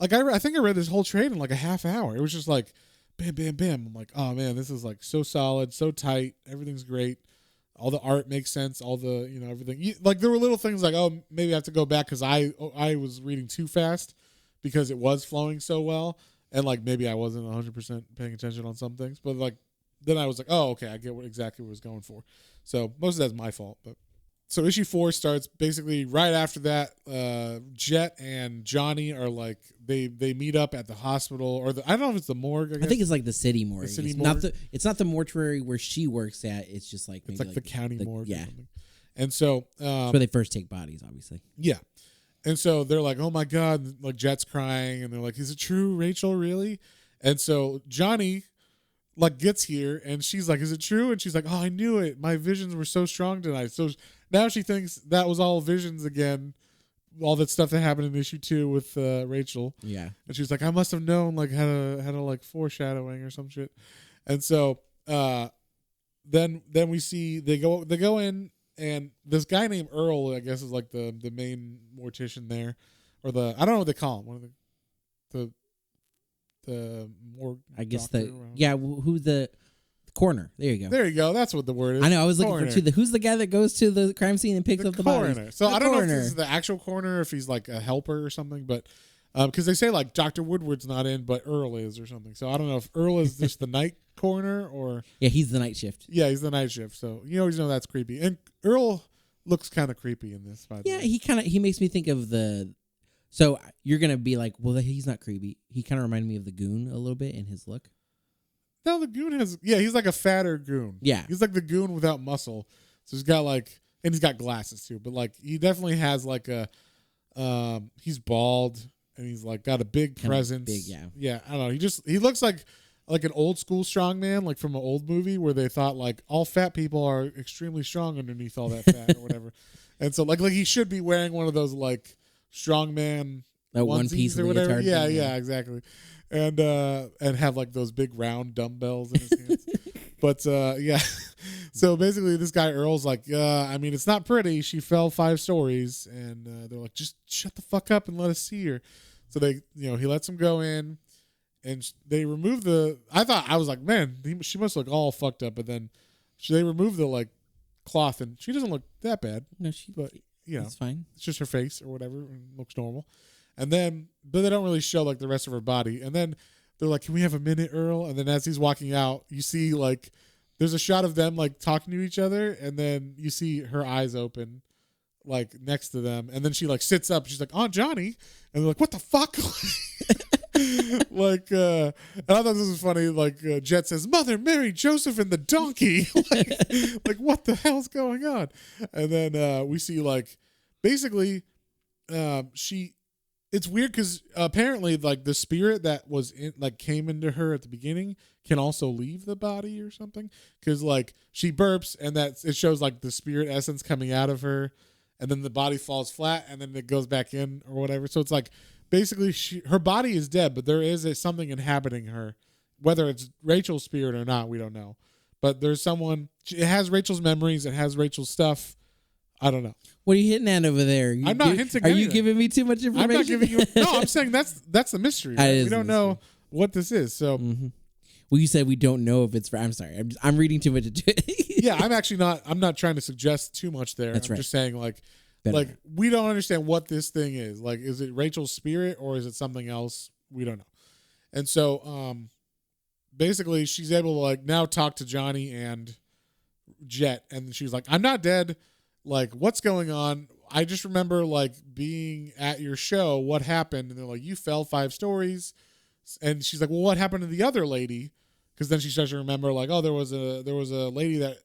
[SPEAKER 1] I think I read this whole trade in like a half hour. It was just like bam, bam, bam. I'm like, oh man, this is like so solid, so tight. Everything's great. All the art makes sense. All the everything. Like there were little things like, oh, maybe I have to go back because I was reading too fast because it was flowing so well, and like maybe I wasn't 100% paying attention on some things. But like then I was like, oh, okay, I get exactly what I was going for. So most of that's my fault, but. So issue 4 starts basically right after that. Jet and Johnny are like they meet up at the hospital, or I don't know if it's the morgue. I
[SPEAKER 2] think it's like the city morgue.
[SPEAKER 1] Morgue.
[SPEAKER 2] It's not the mortuary where she works at. It's just like
[SPEAKER 1] it's like the county morgue.
[SPEAKER 2] Yeah,
[SPEAKER 1] or something. And so
[SPEAKER 2] that's where they first take bodies, obviously.
[SPEAKER 1] Yeah, and so they're like, oh my god, like Jet's crying, and they're like, is it true, Rachel, really? And so Johnny like gets here, and she's like, is it true? And she's like, oh, I knew it. My visions were so strong tonight. So now she thinks that was all visions again, all that stuff that happened in issue 2 with Rachel.
[SPEAKER 2] Yeah,
[SPEAKER 1] and she's like, I must have known, like had a like foreshadowing or some shit. And so then we see they go in, and this guy named Earl, I guess, is like the main mortician there, or I don't know what they call him. One of the more
[SPEAKER 2] who's the coroner. There you go.
[SPEAKER 1] That's what the word is.
[SPEAKER 2] I know. I was looking for who's the guy that goes to the crime scene and picks up the
[SPEAKER 1] coroner.
[SPEAKER 2] bodies.
[SPEAKER 1] So I don't know if this is the actual coroner, if he's like a helper or something, but because they say like Dr. Woodward's not in, but Earl is or something. So I don't know if Earl is just the night coroner or
[SPEAKER 2] he's the night shift.
[SPEAKER 1] Yeah, he's the night shift. So you always know that's creepy. And Earl looks kind of creepy in this. By the way.
[SPEAKER 2] He makes me think of the. So you're gonna be like, well, he's not creepy. He kind of reminded me of the Goon a little bit in his look.
[SPEAKER 1] No, the Goon he's like a fatter Goon.
[SPEAKER 2] Yeah.
[SPEAKER 1] He's like the Goon without muscle. So he's got and he's got glasses too, but like he definitely has like he's bald and he's like got a big presence.
[SPEAKER 2] Big, yeah.
[SPEAKER 1] Yeah, I don't know. He looks like an old school strongman, like from an old movie where they thought like all fat people are extremely strong underneath all that fat or whatever. And so like he should be wearing one of those like strongman
[SPEAKER 2] That one
[SPEAKER 1] onesies
[SPEAKER 2] piece
[SPEAKER 1] or whatever.
[SPEAKER 2] leotard
[SPEAKER 1] Yeah,
[SPEAKER 2] thing,
[SPEAKER 1] yeah, exactly. And have like those big round dumbbells in his hands. But yeah, so basically this guy Earl's like, I mean, it's not pretty. She fell 5 stories, and they're like, just shut the fuck up and let us see her. So they, he lets him go in, and they remove the. I was like, man, she must look all fucked up, but then they remove the like cloth, and she doesn't look that bad.
[SPEAKER 2] No,
[SPEAKER 1] but
[SPEAKER 2] it's fine.
[SPEAKER 1] It's just her face or whatever, and looks normal. And then, but they don't really show like the rest of her body. And then they're like, can we have a minute, Earl? And then as he's walking out, you see like, there's a shot of them like talking to each other. And then you see her eyes open like next to them. And then she like sits up. She's like, Aunt Johnny. And they're like, what the fuck? Like, and I thought this was funny. Like Jet says, Mother Mary, Joseph, and the donkey. like what the hell's going on? And then we see like, basically, it's weird because apparently like the spirit that was in like came into her at the beginning can also leave the body or something, because like she burps and that it shows like the spirit essence coming out of her, and then the body falls flat and then it goes back in or whatever. So it's like basically her body is dead, but there is something inhabiting her, whether it's Rachel's spirit or not, we don't know. But there's someone. It has Rachel's memories. It has Rachel's stuff. I don't know.
[SPEAKER 2] What are you hitting at over there?
[SPEAKER 1] I'm not hinting.
[SPEAKER 2] Are you giving me too much information?
[SPEAKER 1] I'm not giving you. No, I'm saying that's the mystery. Right? We don't know what this is. So,
[SPEAKER 2] well, you said we don't know if it's. I'm sorry. I'm reading too much into it.
[SPEAKER 1] Yeah, I'm actually not. I'm not trying to suggest too much there. I'm just saying like we don't understand what this thing is. Like, is it Rachel's spirit or is it something else? We don't know. And so, basically, she's able to like now talk to Johnny and Jet, and she's like, "I'm not dead. Like, what's going on? I just remember like being at your show. What happened?" And they're like, "You fell 5 stories." And she's like, "Well, what happened to the other lady?" Because then she starts to remember like, "Oh, there was a lady that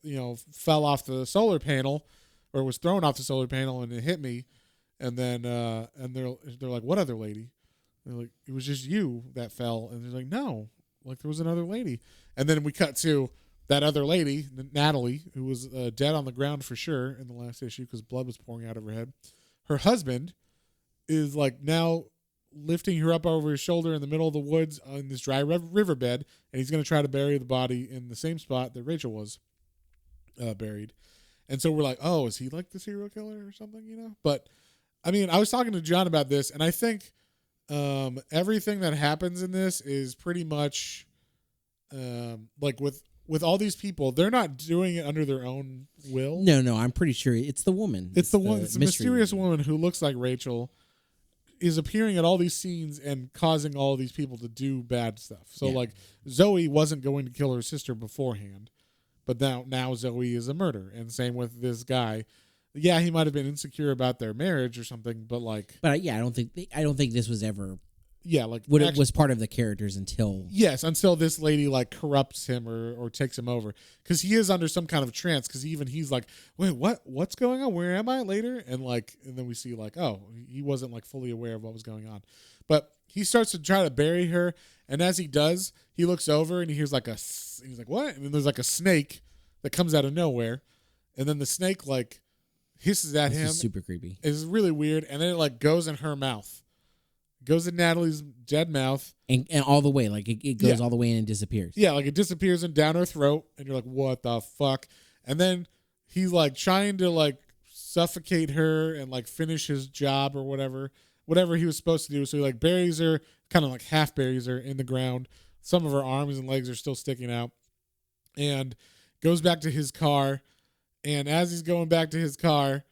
[SPEAKER 1] fell off the solar panel, or was thrown off the solar panel, and it hit me." And then and they're like, "What other lady?" And they're like, "It was just you that fell." And they're like, "No, like there was another lady." And then we cut to that other lady, Natalie, who was dead on the ground for sure in the last issue because blood was pouring out of her head. Her husband is like now lifting her up over his shoulder in the middle of the woods on this dry riverbed, and he's going to try to bury the body in the same spot that Rachel was buried. And so we're like, oh, is he like the serial killer or something, But, I mean, I was talking to John about this, and I think everything that happens in this is pretty much like with all these people, they're not doing it under their own will.
[SPEAKER 2] No, I'm pretty sure it's the woman.
[SPEAKER 1] It's the one. It's a mysterious woman who looks like Rachel, is appearing at all these scenes and causing all these people to do bad stuff. So like Zoe wasn't going to kill her sister beforehand, but now Zoe is a murderer. And same with this guy. Yeah, he might have been insecure about their marriage or something, but
[SPEAKER 2] I don't think this was ever.
[SPEAKER 1] Yeah, like
[SPEAKER 2] it was part of the characters until
[SPEAKER 1] this lady like corrupts him or takes him over, because he is under some kind of trance, because he's like, wait, what's going on, where am I later, and then we see like, oh, he wasn't like fully aware of what was going on, but he starts to try to bury her, and as he does, he looks over and he hears like he's like, what? And then there's like a snake that comes out of nowhere, and then the snake like hisses at him.
[SPEAKER 2] Is super creepy.
[SPEAKER 1] It's really weird, and then it like goes in her mouth. Goes in Natalie's dead mouth.
[SPEAKER 2] And all the way, like it goes all the way in and disappears.
[SPEAKER 1] Yeah, like it disappears and down her throat, and you're like, what the fuck? And then he's like trying to like suffocate her and like finish his job or whatever he was supposed to do. So he like buries her, kind of like half buries her in the ground. Some of her arms and legs are still sticking out, and goes back to his car. And as he's going back to his car,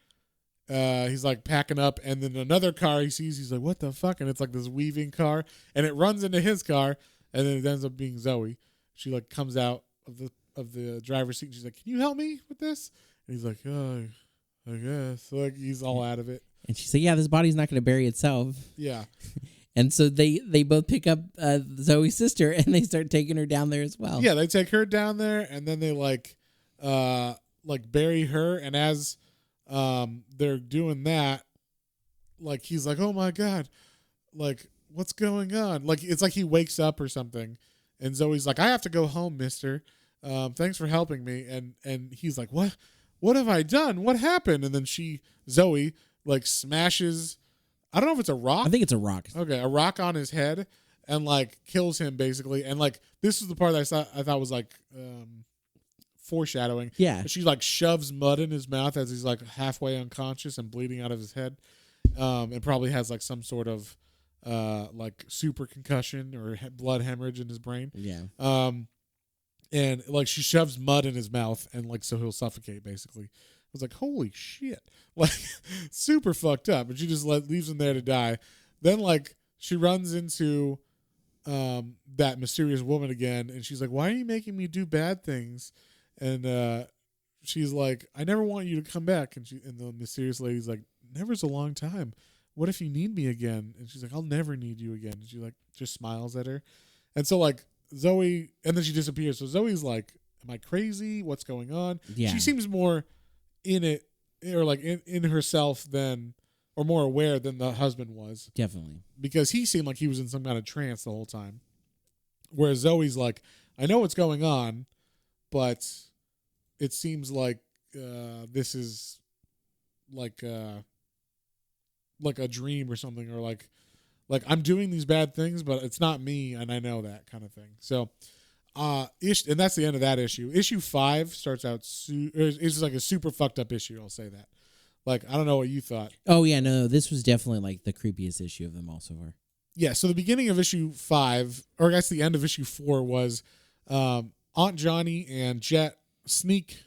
[SPEAKER 1] he's like packing up, and then another car he sees, he's like, what the fuck? And it's like this weaving car, and it runs into his car, and then it ends up being Zoe. She like comes out of the driver's seat, and she's like, can you help me with this? And he's like, oh, I guess. So like he's all out of it.
[SPEAKER 2] And she said, yeah, this body's not going to bury itself.
[SPEAKER 1] Yeah.
[SPEAKER 2] And so they both pick up Zoe's sister, and they start taking her down there as well.
[SPEAKER 1] Yeah, they take her down there, and then they like bury her, and as they're doing that, like he's like, oh my god, like what's going on? Like it's like he wakes up or something, and Zoe's like, I have to go home, mister. Thanks for helping me. And he's like, what have I done? What happened? And then Zoe like smashes, I don't know if it's a rock.
[SPEAKER 2] I think it's a rock.
[SPEAKER 1] Okay, a rock on his head, and like kills him basically. And like this is the part that I thought was like foreshadowing.
[SPEAKER 2] Yeah.
[SPEAKER 1] She like shoves mud in his mouth as he's like halfway unconscious and bleeding out of his head, and probably has like some sort of like super concussion or blood hemorrhage in his brain.
[SPEAKER 2] Yeah.
[SPEAKER 1] And like she shoves mud in his mouth, and like so he'll suffocate basically. I was like, holy shit, like super fucked up. And she just leaves him there to die. Then like she runs into that mysterious woman again, and she's like, why are you making me do bad things? And she's like, I never want you to come back. And the mysterious lady's like, never's a long time. What if you need me again? And she's like, I'll never need you again. And she like just smiles at her. And so like Zoe, and then she disappears. So Zoe's like, am I crazy? What's going on?
[SPEAKER 2] Yeah.
[SPEAKER 1] She seems more in it, or like in herself than, or more aware than the husband was.
[SPEAKER 2] Definitely.
[SPEAKER 1] Because he seemed like he was in some kind of trance the whole time. Whereas Zoe's like, I know what's going on, but it seems like this is like a dream or something, or like I'm doing these bad things, but it's not me, and I know that kind of thing. So, and that's the end of that issue. Issue 5 starts out it's just like a super fucked up issue. I'll say that. Like, I don't know what you thought.
[SPEAKER 2] Oh yeah, no, this was definitely like the creepiest issue of them all so far.
[SPEAKER 1] Yeah. So the beginning of issue 5, or I guess the end of issue 4, was Aunt Johnny and Jet sneak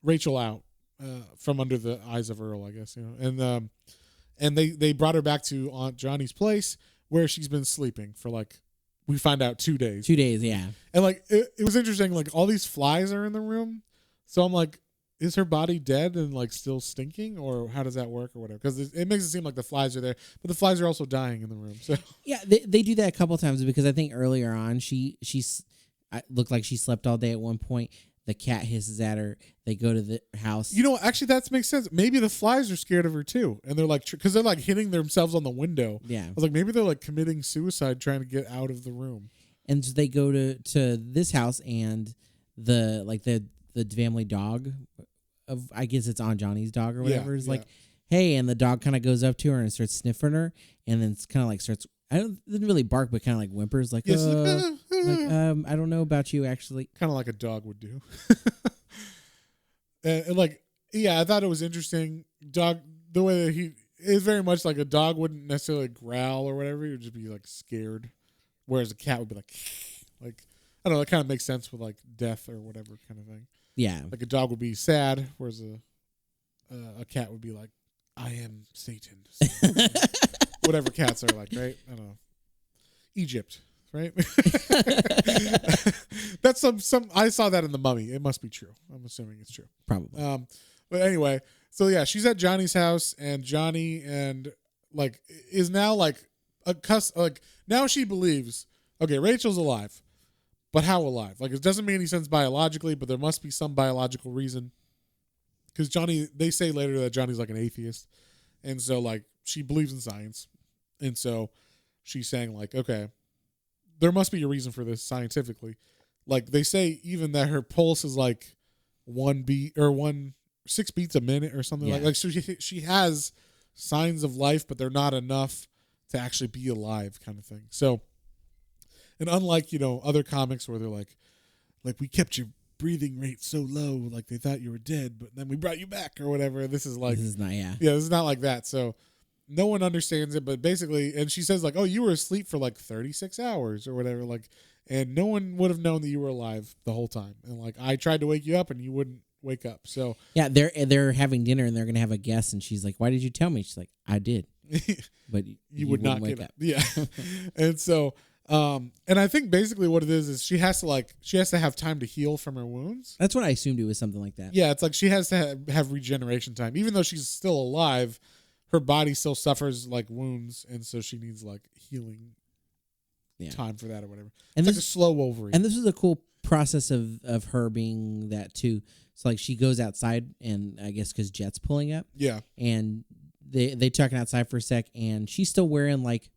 [SPEAKER 1] Rachel out from under the eyes of Earl, I guess, and they brought her back to Aunt Johnny's place where she's been sleeping for like, we find out 2 days.
[SPEAKER 2] 2 days, yeah.
[SPEAKER 1] And like it was interesting, like all these flies are in the room, so I'm like, is her body dead and like still stinking, or how does that work, or whatever? Because it makes it seem like the flies are there, but the flies are also dying in the room. So
[SPEAKER 2] yeah, they do that a couple times, because I think earlier on she's looked like she slept all day at one point. The cat hisses at her. They go to the house.
[SPEAKER 1] Actually, that makes sense. Maybe the flies are scared of her too, and they're like, because they're like hitting themselves on the window.
[SPEAKER 2] Yeah,
[SPEAKER 1] I was like, maybe they're like committing suicide trying to get out of the room.
[SPEAKER 2] And so they go to this house, and the family dog of, I guess it's Aunt Johnny's dog or whatever, is like, hey, and the dog kind of goes up to her and starts sniffing her, and then it's kind of like starts. Didn't really bark, but kind of like whimpers, like, I don't know about you, actually.
[SPEAKER 1] Kind of like a dog would do. and like, yeah, I thought it was interesting. Dog, the way that he is very much like a dog wouldn't necessarily growl or whatever. He would just be like scared. Whereas a cat would be like, I don't know, that kind of makes sense with like death or whatever kind of thing.
[SPEAKER 2] Yeah.
[SPEAKER 1] Like a dog would be sad, whereas a cat would be like, I am Satan. Whatever cats are like, right? I don't know. Egypt, right? That's some. I saw that in The Mummy. It must be true. I'm assuming it's true.
[SPEAKER 2] Probably.
[SPEAKER 1] But anyway, so yeah, she's at Johnny's house, and Johnny like is now like now she believes, okay, Rachel's alive, but how alive? Like, it doesn't make any sense biologically, but there must be some biological reason. Because they say later that Johnny's like an atheist, and so like she believes in science. And so she's saying like, okay, there must be a reason for this scientifically. Like they say even that her pulse is like 6 beats a minute or something like so she has signs of life, but they're not enough to actually be alive kind of thing. So, and unlike, other comics where they're like we kept your breathing rate so low, like they thought you were dead, but then we brought you back or whatever. This is not, this is not like that. So no one understands it, but basically, and she says like, oh, you were asleep for like 36 hours or whatever, like, and no one would have known that you were alive the whole time. And like, I tried to wake you up and you wouldn't wake up. So
[SPEAKER 2] yeah, they're having dinner and they're going to have a guest, and she's like, why did you tell me? She's like, I did. But you
[SPEAKER 1] would not
[SPEAKER 2] wake
[SPEAKER 1] get
[SPEAKER 2] up.
[SPEAKER 1] Yeah. And so, and I think basically what it is she has to have time to heal from her wounds.
[SPEAKER 2] That's what I assumed it was, something like that.
[SPEAKER 1] Yeah. It's like she has to have regeneration time, even though she's still alive. Her body still suffers like wounds, and so she needs like healing time for that or whatever. And it's like a slow Wolverine.
[SPEAKER 2] And this is a cool process of her being that too. So like she goes outside, and I guess because Jet's pulling up.
[SPEAKER 1] Yeah.
[SPEAKER 2] And they talking outside for a sec, and she's still wearing like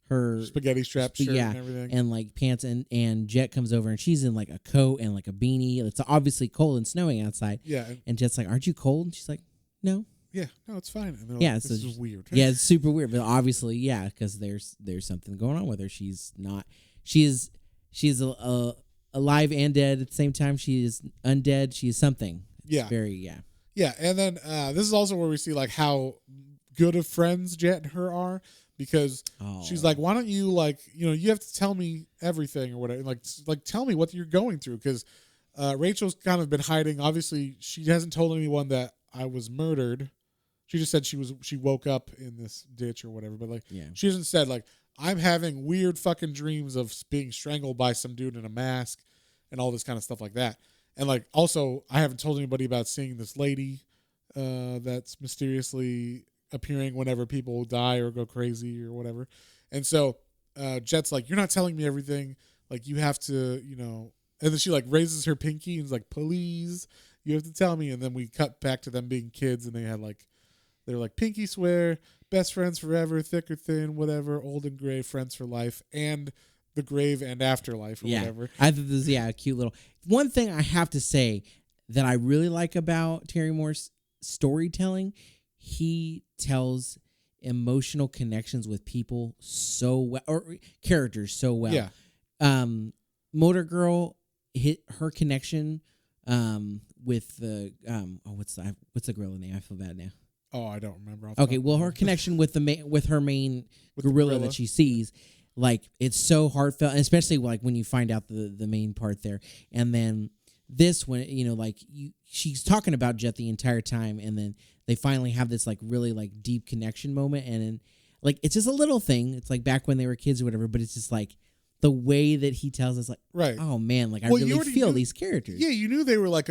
[SPEAKER 2] her
[SPEAKER 1] spaghetti strap shirt and everything,
[SPEAKER 2] and like pants, and Jet comes over, and she's in like a coat and like a beanie. It's obviously cold and snowing outside.
[SPEAKER 1] Yeah.
[SPEAKER 2] And Jet's like, aren't you cold? And she's like, no.
[SPEAKER 1] Yeah, no, it's fine. And they're
[SPEAKER 2] Yeah,
[SPEAKER 1] like,
[SPEAKER 2] so
[SPEAKER 1] this is weird.
[SPEAKER 2] Yeah, it's super weird, but obviously, yeah, because there's something going on with her. She's not. She's alive and dead at the same time. She is undead. She is something. It's
[SPEAKER 1] Yeah.
[SPEAKER 2] very yeah.
[SPEAKER 1] Yeah, and then this is also where we see like how good of friends Jet and her are, because she's like, why don't you like, you have to tell me everything or whatever, like tell me what you're going through, because Rachel's kind of been hiding. Obviously, she hasn't told anyone that I was murdered. She just said she woke up in this ditch or whatever, but like she hasn't said like I'm having weird fucking dreams of being strangled by some dude in a mask and all this kind of stuff like that. And like also, I haven't told anybody about seeing this lady that's mysteriously appearing whenever people die or go crazy or whatever. And so Jet's like, you're not telling me everything. Like you have to, And then she like raises her pinky and is like, please, you have to tell me. And then we cut back to them being kids, and they're like pinky swear, best friends forever, thick or thin, whatever, old and gray, friends for life, and the grave and afterlife or whatever.
[SPEAKER 2] I thought this a cute little one thing I have to say that I really like about Terry Moore's storytelling. He tells emotional connections with people so well, or characters so well.
[SPEAKER 1] Yeah.
[SPEAKER 2] Motor Girl hit her connection with the what's the gorilla name? I feel bad now.
[SPEAKER 1] Oh, I don't remember.
[SPEAKER 2] Okay, well, her connection with her main gorilla that she sees, like it's so heartfelt, and especially like when you find out the main part there, and then this when she's talking about Jet the entire time, and then they finally have this like really like deep connection moment, and then like it's just a little thing. It's like back when they were kids or whatever, but it's just like the way that he tells us, like,
[SPEAKER 1] right?
[SPEAKER 2] Oh man, like I really feel these characters.
[SPEAKER 1] Yeah, you knew they were like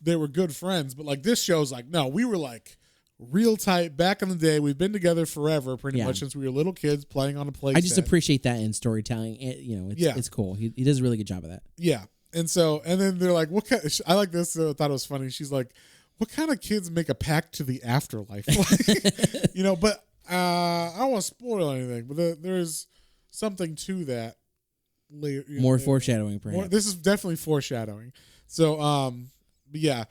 [SPEAKER 1] they were good friends, but like this show's like, no, we were like real tight back in the day. We've been together forever, pretty much since we were little kids playing on a play.
[SPEAKER 2] I just appreciate that in storytelling. It's cool. He does a really good job of that.
[SPEAKER 1] Yeah, and then they're like, what kind? I like this. I thought it was funny. She's like, what kind of kids make a pact to the afterlife? But I don't want to spoil anything, but there's something to that. Later,
[SPEAKER 2] more foreshadowing, perhaps.
[SPEAKER 1] This is definitely foreshadowing. So, but yeah,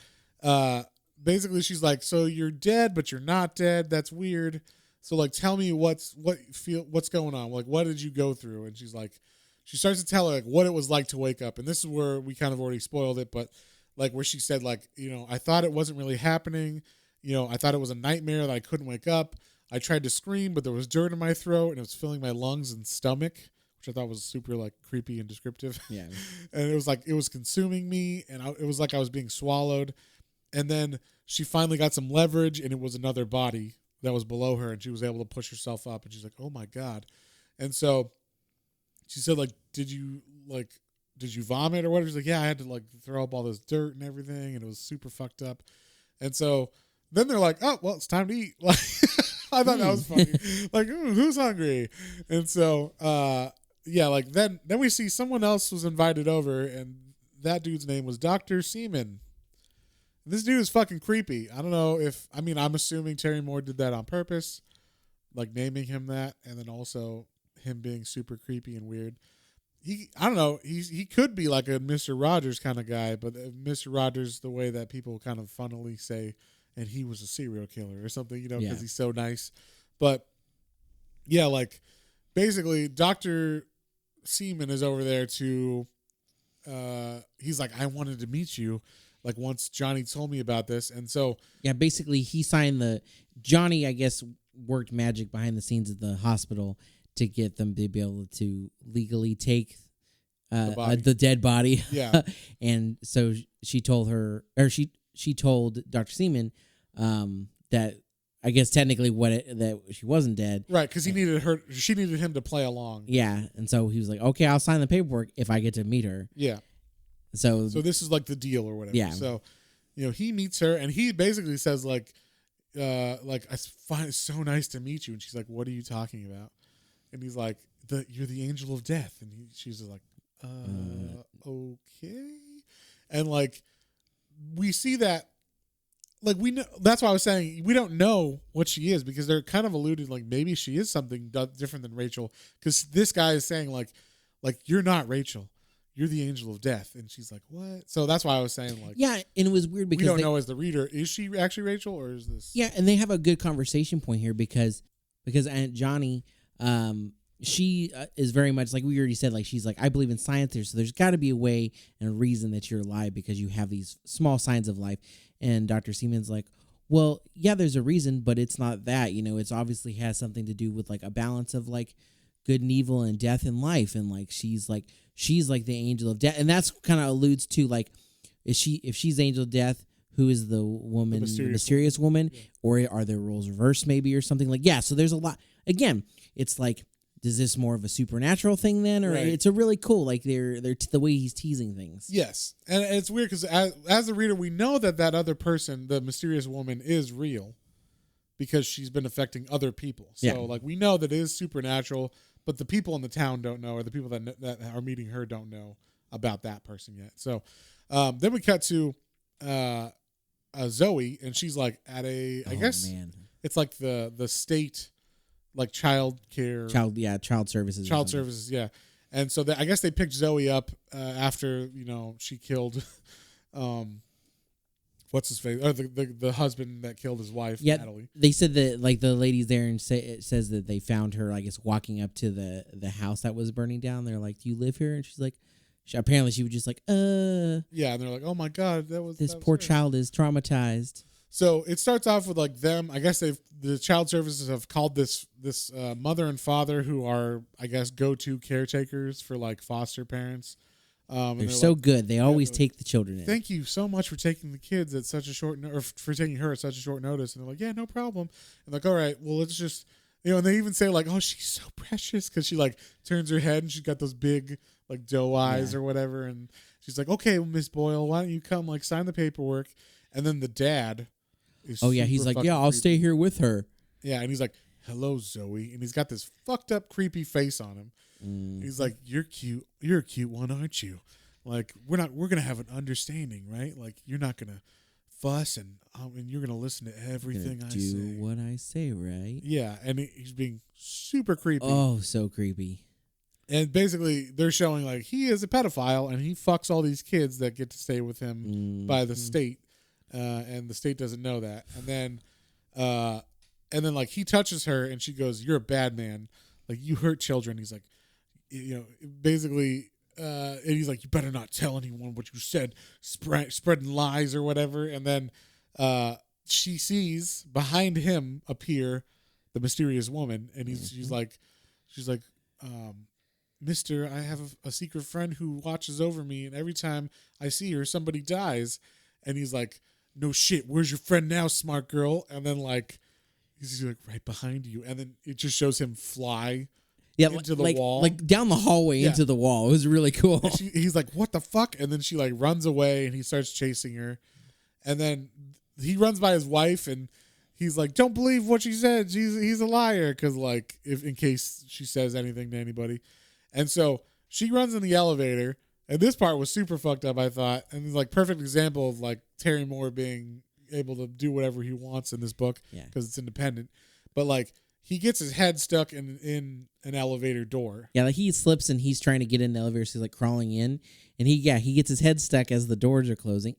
[SPEAKER 1] basically she's like, so you're dead, but you're not dead. That's weird. So like, tell me what's going on. Like, what did you go through? And she's like, she starts to tell her like what it was like to wake up. And this is where we kind of already spoiled it, but like where she said like, I thought it wasn't really happening. I thought it was a nightmare that I couldn't wake up. I tried to scream, but there was dirt in my throat and it was filling my lungs and stomach, which I thought was super like creepy and descriptive.
[SPEAKER 2] Yeah.
[SPEAKER 1] And it was like, it was consuming me, and it was like I was being swallowed. And then she finally got some leverage, and it was another body that was below her, and she was able to push herself up, and she's like, oh my God. And so she said like, did you vomit or whatever? She's like, yeah, I had to like throw up all this dirt and everything, and it was super fucked up. And so then they're like, oh, well, it's time to eat. Like, I thought that was funny. Like, who's hungry? And so, yeah, like then we see someone else was invited over, and that dude's name was Dr. Seaman. This dude is fucking creepy. I don't know I'm assuming Terry Moore did that on purpose, like naming him that, and then also him being super creepy and weird. I don't know. He could be like a Mr. Rogers kind of guy, but Mr. Rogers, the way that people kind of funnily say, and he was a serial killer or something, because he's so nice. But yeah, like basically Dr. Seaman is over there to, he's like, I wanted to meet you. Like once Johnny told me about this. And so,
[SPEAKER 2] yeah, basically he signed Johnny, I guess, worked magic behind the scenes at the hospital to get them to be able to legally take the dead body.
[SPEAKER 1] Yeah.
[SPEAKER 2] And so she told she told Dr. Seaman that I guess technically that she wasn't dead.
[SPEAKER 1] Right, because she needed him to play along.
[SPEAKER 2] Yeah. And so he was like, okay, I'll sign the paperwork if I get to meet her.
[SPEAKER 1] Yeah.
[SPEAKER 2] So
[SPEAKER 1] this is like the deal or whatever.
[SPEAKER 2] Yeah.
[SPEAKER 1] So, he meets her, and he basically says like I find it so nice to meet you. And she's like, what are you talking about? And he's like, you're the angel of death. And she's like, okay. And like, we see that, like, we know, that's why I was saying we don't know what she is, because they're kind of alluded like maybe she is something different than Rachel. Because this guy is saying like you're not Rachel. you're the angel of death. And she's like, what? So that's why I was saying, like,
[SPEAKER 2] Yeah, and it was weird because
[SPEAKER 1] we don't know as the reader, is she actually Rachel or is this?
[SPEAKER 2] Yeah, and they have a good conversation point here because Aunt Johnny, she is very much like we already said, like she's like, I believe in science there, so there's got to be a way and a reason that you're alive because you have these small signs of life. And Dr. Seaman's like, well, yeah, there's a reason, but it's not that, it's obviously has something to do with like a balance of like good and evil and death and life. And like she's like the angel of death. And that's kind of alludes to like, if she's angel of death, who is the woman, the mysterious woman? Yeah. Or are there roles reversed maybe or something like, yeah. So there's a lot, again, it's like, is this more of a supernatural thing then? Or right. It's a really cool, like they're the way he's teasing things.
[SPEAKER 1] Yes. And it's weird because as a reader, we know that other person, the mysterious woman, is real because she's been affecting other people. So like we know that it is supernatural, but the people in the town don't know, or the people that are meeting her don't know about that person yet. So then we cut to Zoe, and she's like at I guess it's like the state, like child services, yeah. And so I guess they picked Zoe up after she killed what's his face, or the husband that killed his wife, Natalie.
[SPEAKER 2] They said that like the ladies there, and it says that they found her, I guess, walking up to the house that was burning down. They're like, do you live here? And she's like, apparently she was just like,
[SPEAKER 1] yeah. And they're like, oh my God,
[SPEAKER 2] this poor child is traumatized.
[SPEAKER 1] So it starts off with like them. I guess the child services have called this mother and father, who are, I guess, go-to caretakers for like foster parents.
[SPEAKER 2] They're so like, good. They always take the children in.
[SPEAKER 1] Thank you so much for taking the kids at such a short or for taking her at such a short notice. And they're like, yeah, no problem. And like, all right, well, let's just, and they even say like, oh, she's so precious, because she like turns her head and she's got those big like doe eyes or whatever. And she's like, okay, well, Miss Boyle, why don't you come like sign the paperwork? And then the dad
[SPEAKER 2] he's like, yeah, I'll stay here with her.
[SPEAKER 1] Yeah, and he's like, hello, Zoe. And he's got this fucked up, creepy face on him. He's like, you're cute. You're a cute one, aren't you? Like, we're going to have an understanding, right? Like, you're not going to fuss and you're going to listen to everything I say.
[SPEAKER 2] Do what I say, right?
[SPEAKER 1] Yeah, and he's being super creepy.
[SPEAKER 2] Oh, so creepy.
[SPEAKER 1] And basically, they're showing, like, he is a pedophile, and he fucks all these kids that get to stay with him by the state. And the state doesn't know that. And then like he touches her and she goes, you're a bad man. Like, you hurt children. He's like, basically, and he's like, you better not tell anyone what you said, spreading lies or whatever. And then she sees behind him appear the mysterious woman. And she's like, Mister, I have a secret friend who watches over me. And every time I see her, somebody dies. And he's like, no shit, where's your friend now, smart girl? And then like he's like right behind you, and then it just shows him fly into the wall,
[SPEAKER 2] like down the hallway into the wall. It was really cool.
[SPEAKER 1] He's like, what the fuck? And then she like runs away, and he starts chasing her, and then he runs by his wife, and he's like, don't believe what she said, he's a liar, because like in case she says anything to anybody. And so she runs in the elevator. And this part was super fucked up, I thought. And it's like perfect example of like Terry Moore being able to do whatever he wants in this book because it's independent. But like he gets his head stuck in an elevator door.
[SPEAKER 2] Yeah, like he slips and he's trying to get in the elevator, so he's like crawling in. And he gets his head stuck as the doors are closing.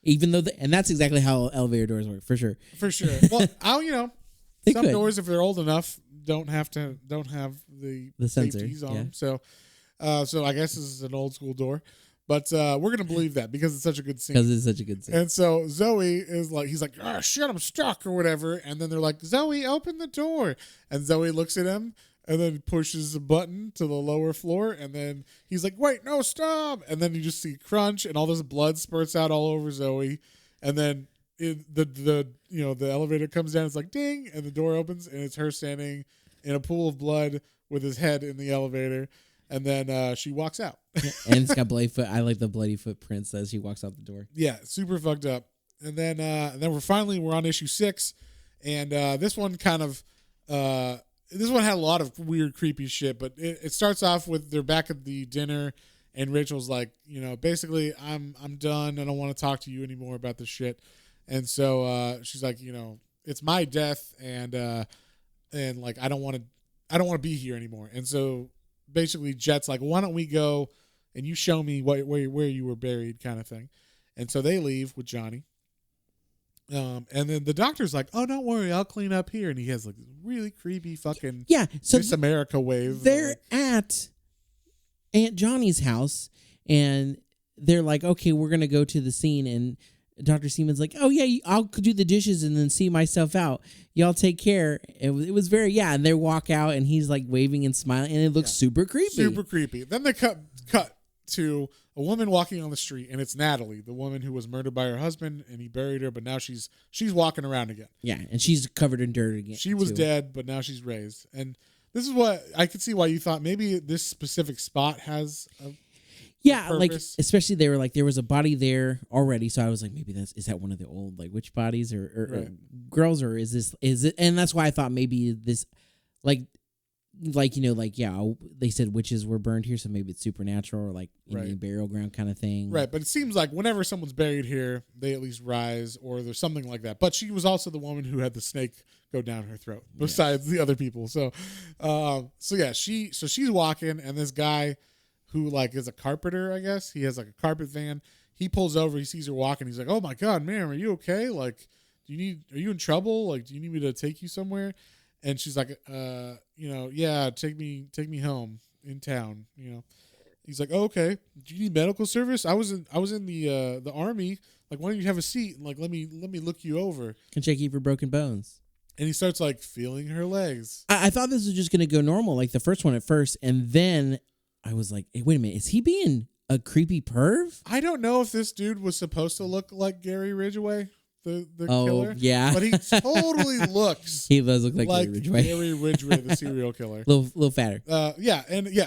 [SPEAKER 2] Even though and that's exactly how elevator doors work, for sure.
[SPEAKER 1] For sure. Well, some doors, if they're old enough, don't have the safeties on them. So I guess this is an old school door, but we're going to believe that because it's such a good scene.
[SPEAKER 2] Because it's such a good scene.
[SPEAKER 1] And so Zoe is like, he's like, oh shit, I'm stuck or whatever. And then they're like, Zoe, open the door. And Zoe looks at him and then pushes a button to the lower floor. And then he's like, wait, no, stop. And then you just see crunch and all this blood spurts out all over Zoe. And then the elevator comes down. It's like ding. And the door opens and it's her standing in a pool of blood with his head in the elevator. And then she walks out.
[SPEAKER 2] And it's got bloody foot. I like the bloody footprints as she walks out the door.
[SPEAKER 1] Yeah, super fucked up. And then we're on issue 6, and this one kind of this one had a lot of weird, creepy shit. But it starts off with they're back at the dinner, and Rachel's like, basically, I'm done. I don't want to talk to you anymore about this shit. And so she's like, it's my death, and like I don't want to be here anymore. And so basically Jet's like, why don't we go and you show me where you were buried, kind of thing. And so they leave with Johnny. And then the doctor's like, "Oh, don't worry, I'll clean up here." And he has like this really creepy fucking
[SPEAKER 2] So
[SPEAKER 1] Miss America wave.
[SPEAKER 2] They're at Aunt Johnny's house, and they're like, "Okay, we're gonna go to the scene." And Dr. Seaman's like, "Oh yeah, I'll do the dishes and then see myself out. Y'all take care." It was very and they walk out, and he's like waving and smiling, and it looks super creepy.
[SPEAKER 1] Super creepy. Then they cut to a woman walking on the street, and it's Natalie, the woman who was murdered by her husband, and he buried her, but now she's walking around again.
[SPEAKER 2] Yeah, and she's covered in dirt again.
[SPEAKER 1] She was dead, but now she's raised. And this is what I could see why you thought maybe this specific spot has a
[SPEAKER 2] like
[SPEAKER 1] purpose.
[SPEAKER 2] especially they were like there was a body there already, so I was like maybe is that one of the old like witch bodies or girls, or is it? And that's why I thought maybe this they said witches were burned here, so maybe it's supernatural or like Indian burial ground kind of thing.
[SPEAKER 1] Right, but it seems like whenever someone's buried here, they at least rise, or there's something like that. But she was also the woman who had the snake go down her throat, besides the other people. So, she's walking, and this guy who like is a carpenter, I guess he has like a carpet van. He pulls over, he sees her walking, he's like, "Oh my god, ma'am, are you okay? Like, are you in trouble? Like, do you need me to take you somewhere?" And she's like, yeah, take me home in town. He's like, "Oh, okay. Do you need medical service? I was in the army. Like, why don't you have a seat and like let me look you over.
[SPEAKER 2] Can check you for broken bones."
[SPEAKER 1] And he starts like feeling her legs.
[SPEAKER 2] I thought this was just gonna go normal, like the first one at first, and then I was like, hey, wait a minute, is he being a creepy perv?
[SPEAKER 1] I don't know if this dude was supposed to look like Gary Ridgway. The killer.
[SPEAKER 2] Yeah.
[SPEAKER 1] But he totally looks
[SPEAKER 2] he does look like
[SPEAKER 1] Gary Ridgway, the serial killer.
[SPEAKER 2] little fatter.
[SPEAKER 1] A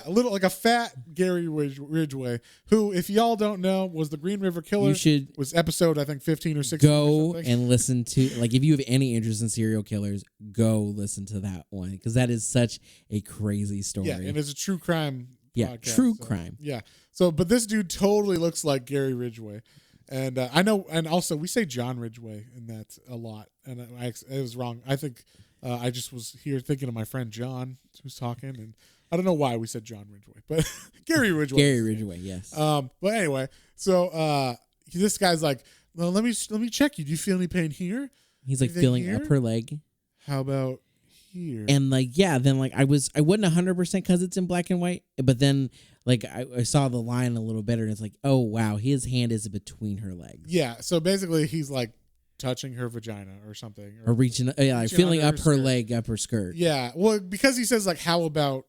[SPEAKER 1] little like a fat Gary Ridgway, who, if y'all don't know, was the Green River Killer. Was episode, I think, 15 or 16.
[SPEAKER 2] Go and listen to, like, if you have any interest in serial killers, go listen to that one, because that is such a crazy story.
[SPEAKER 1] Yeah, and it's a true crime podcast.
[SPEAKER 2] True crime.
[SPEAKER 1] Yeah. So, but this dude totally looks like Gary Ridgway. And I know, and also we say John Ridgway in that a lot, and I was wrong. I think I just was here thinking of my friend John who's talking, and I don't know why we said John Ridgway, but Gary Ridgway.
[SPEAKER 2] Gary Ridgway, yes.
[SPEAKER 1] But anyway, so this guy's like, "Well, let me check you. Do you feel any pain here?"
[SPEAKER 2] He's like feeling up her leg.
[SPEAKER 1] How about here?
[SPEAKER 2] And then I wasn't 100% because it's in black and white, but then like I saw the line a little better, and it's like, oh wow, his hand is between her legs.
[SPEAKER 1] Yeah, so basically he's like touching her vagina or something,
[SPEAKER 2] or reaching, feeling up her leg, up her skirt.
[SPEAKER 1] Yeah, well, because he says like, "How about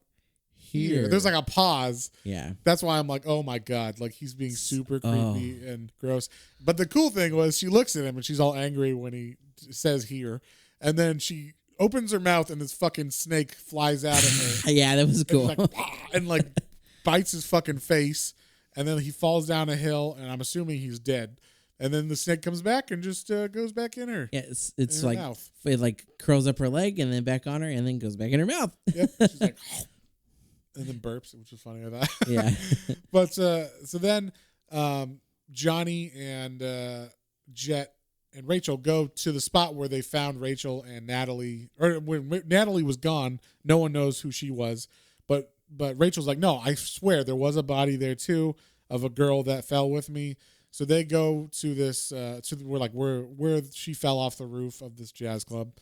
[SPEAKER 1] here?" There's like a pause.
[SPEAKER 2] Yeah,
[SPEAKER 1] that's why I'm like, oh my god, like he's being super creepy and gross. But the cool thing was she looks at him and she's all angry when he says here, and then she opens her mouth and this fucking snake flies out of her.
[SPEAKER 2] Yeah, that was cool.
[SPEAKER 1] And like bites his fucking face, and then he falls down a hill, and I'm assuming he's dead. And then the snake comes back and just goes back in her.
[SPEAKER 2] Yeah, it's like it like curls up her leg and then back on her and then goes back in her mouth.
[SPEAKER 1] Yep, she's like, and then burps, which was funny. I thought.
[SPEAKER 2] Yeah,
[SPEAKER 1] but so then Johnny and Jet and Rachel go to the spot where they found Rachel and Natalie. Or when Natalie was gone, no one knows who she was. But Rachel's like, "No, I swear there was a body there too of a girl that fell with me." So they go to this where she fell off the roof of this jazz club,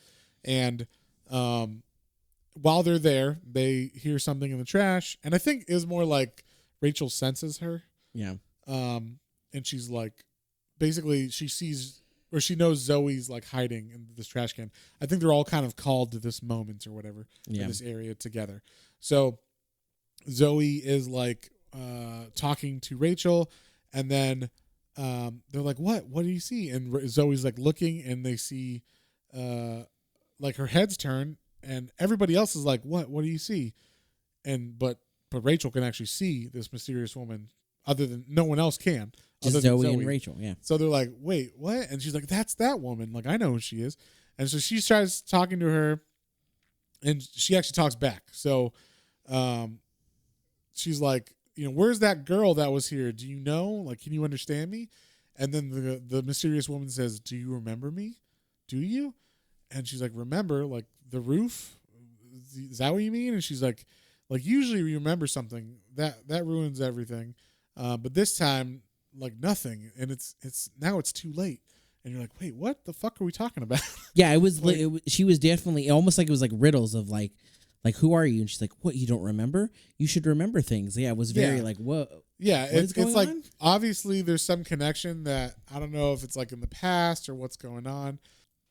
[SPEAKER 1] and while they're there, they hear something in the trash, and I think it was more like Rachel senses her.
[SPEAKER 2] Yeah.
[SPEAKER 1] And she's like, basically she sees, or she knows Zoe's like hiding in this trash can. I think they're all kind of called to this moment or whatever in this area together. So Zoe is like talking to Rachel, and then they're like, what do you see? And Zoe's like looking, and they see like her head's turned, and everybody else is like, what do you see? And but Rachel can actually see this mysterious woman, other than no one else can.
[SPEAKER 2] Just Zoe and Rachel, yeah.
[SPEAKER 1] So they're like, wait, what? And she's like, that's that woman. Like, I know who she is. And so she starts talking to her, and she actually talks back. So she's like, where's that girl that was here? Do you know? Like, can you understand me? And then the mysterious woman says, do you remember me? Do you? And she's like, remember, like the roof? Is that what you mean? And she's like usually you remember something that ruins everything. But this time, like nothing, and it's now it's too late, and you're like, wait, what the fuck are we talking about?
[SPEAKER 2] Yeah, it was.
[SPEAKER 1] Like-
[SPEAKER 2] She was definitely almost like it was like riddles of like who are you? And she's like, what? You don't remember? You should remember things. Yeah, it was very
[SPEAKER 1] Yeah.
[SPEAKER 2] like what?
[SPEAKER 1] Yeah,
[SPEAKER 2] What is
[SPEAKER 1] it's
[SPEAKER 2] going
[SPEAKER 1] like
[SPEAKER 2] on?
[SPEAKER 1] obviously there's some connection that I don't know if it's like in the past or what's going on.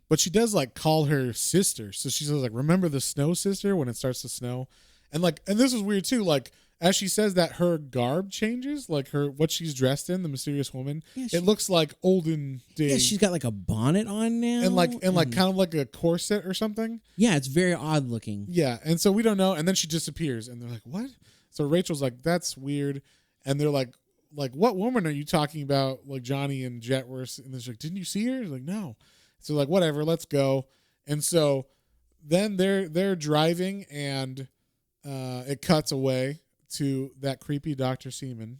[SPEAKER 1] But she does like call her sister. So she says like, remember the snow sister when it starts to snow? And like, and this was weird too. Like as she says that, her garb changes, like what she's dressed in, the mysterious woman.
[SPEAKER 2] Yeah,
[SPEAKER 1] It looks like olden days.
[SPEAKER 2] Yeah, she's got like a bonnet on now,
[SPEAKER 1] and like kind of like a corset or something.
[SPEAKER 2] yeah, it's very odd looking.
[SPEAKER 1] Yeah, and so we don't know. And then she disappears, and they're like, "What?" So Rachel's like, "That's weird," and they're like, what woman are you talking about? Like Johnny and Jet were, and they're like, "Didn't you see her?" She's like, "No." So like, whatever, let's go. And so then they're driving, and it cuts away to that creepy Dr. Seaman,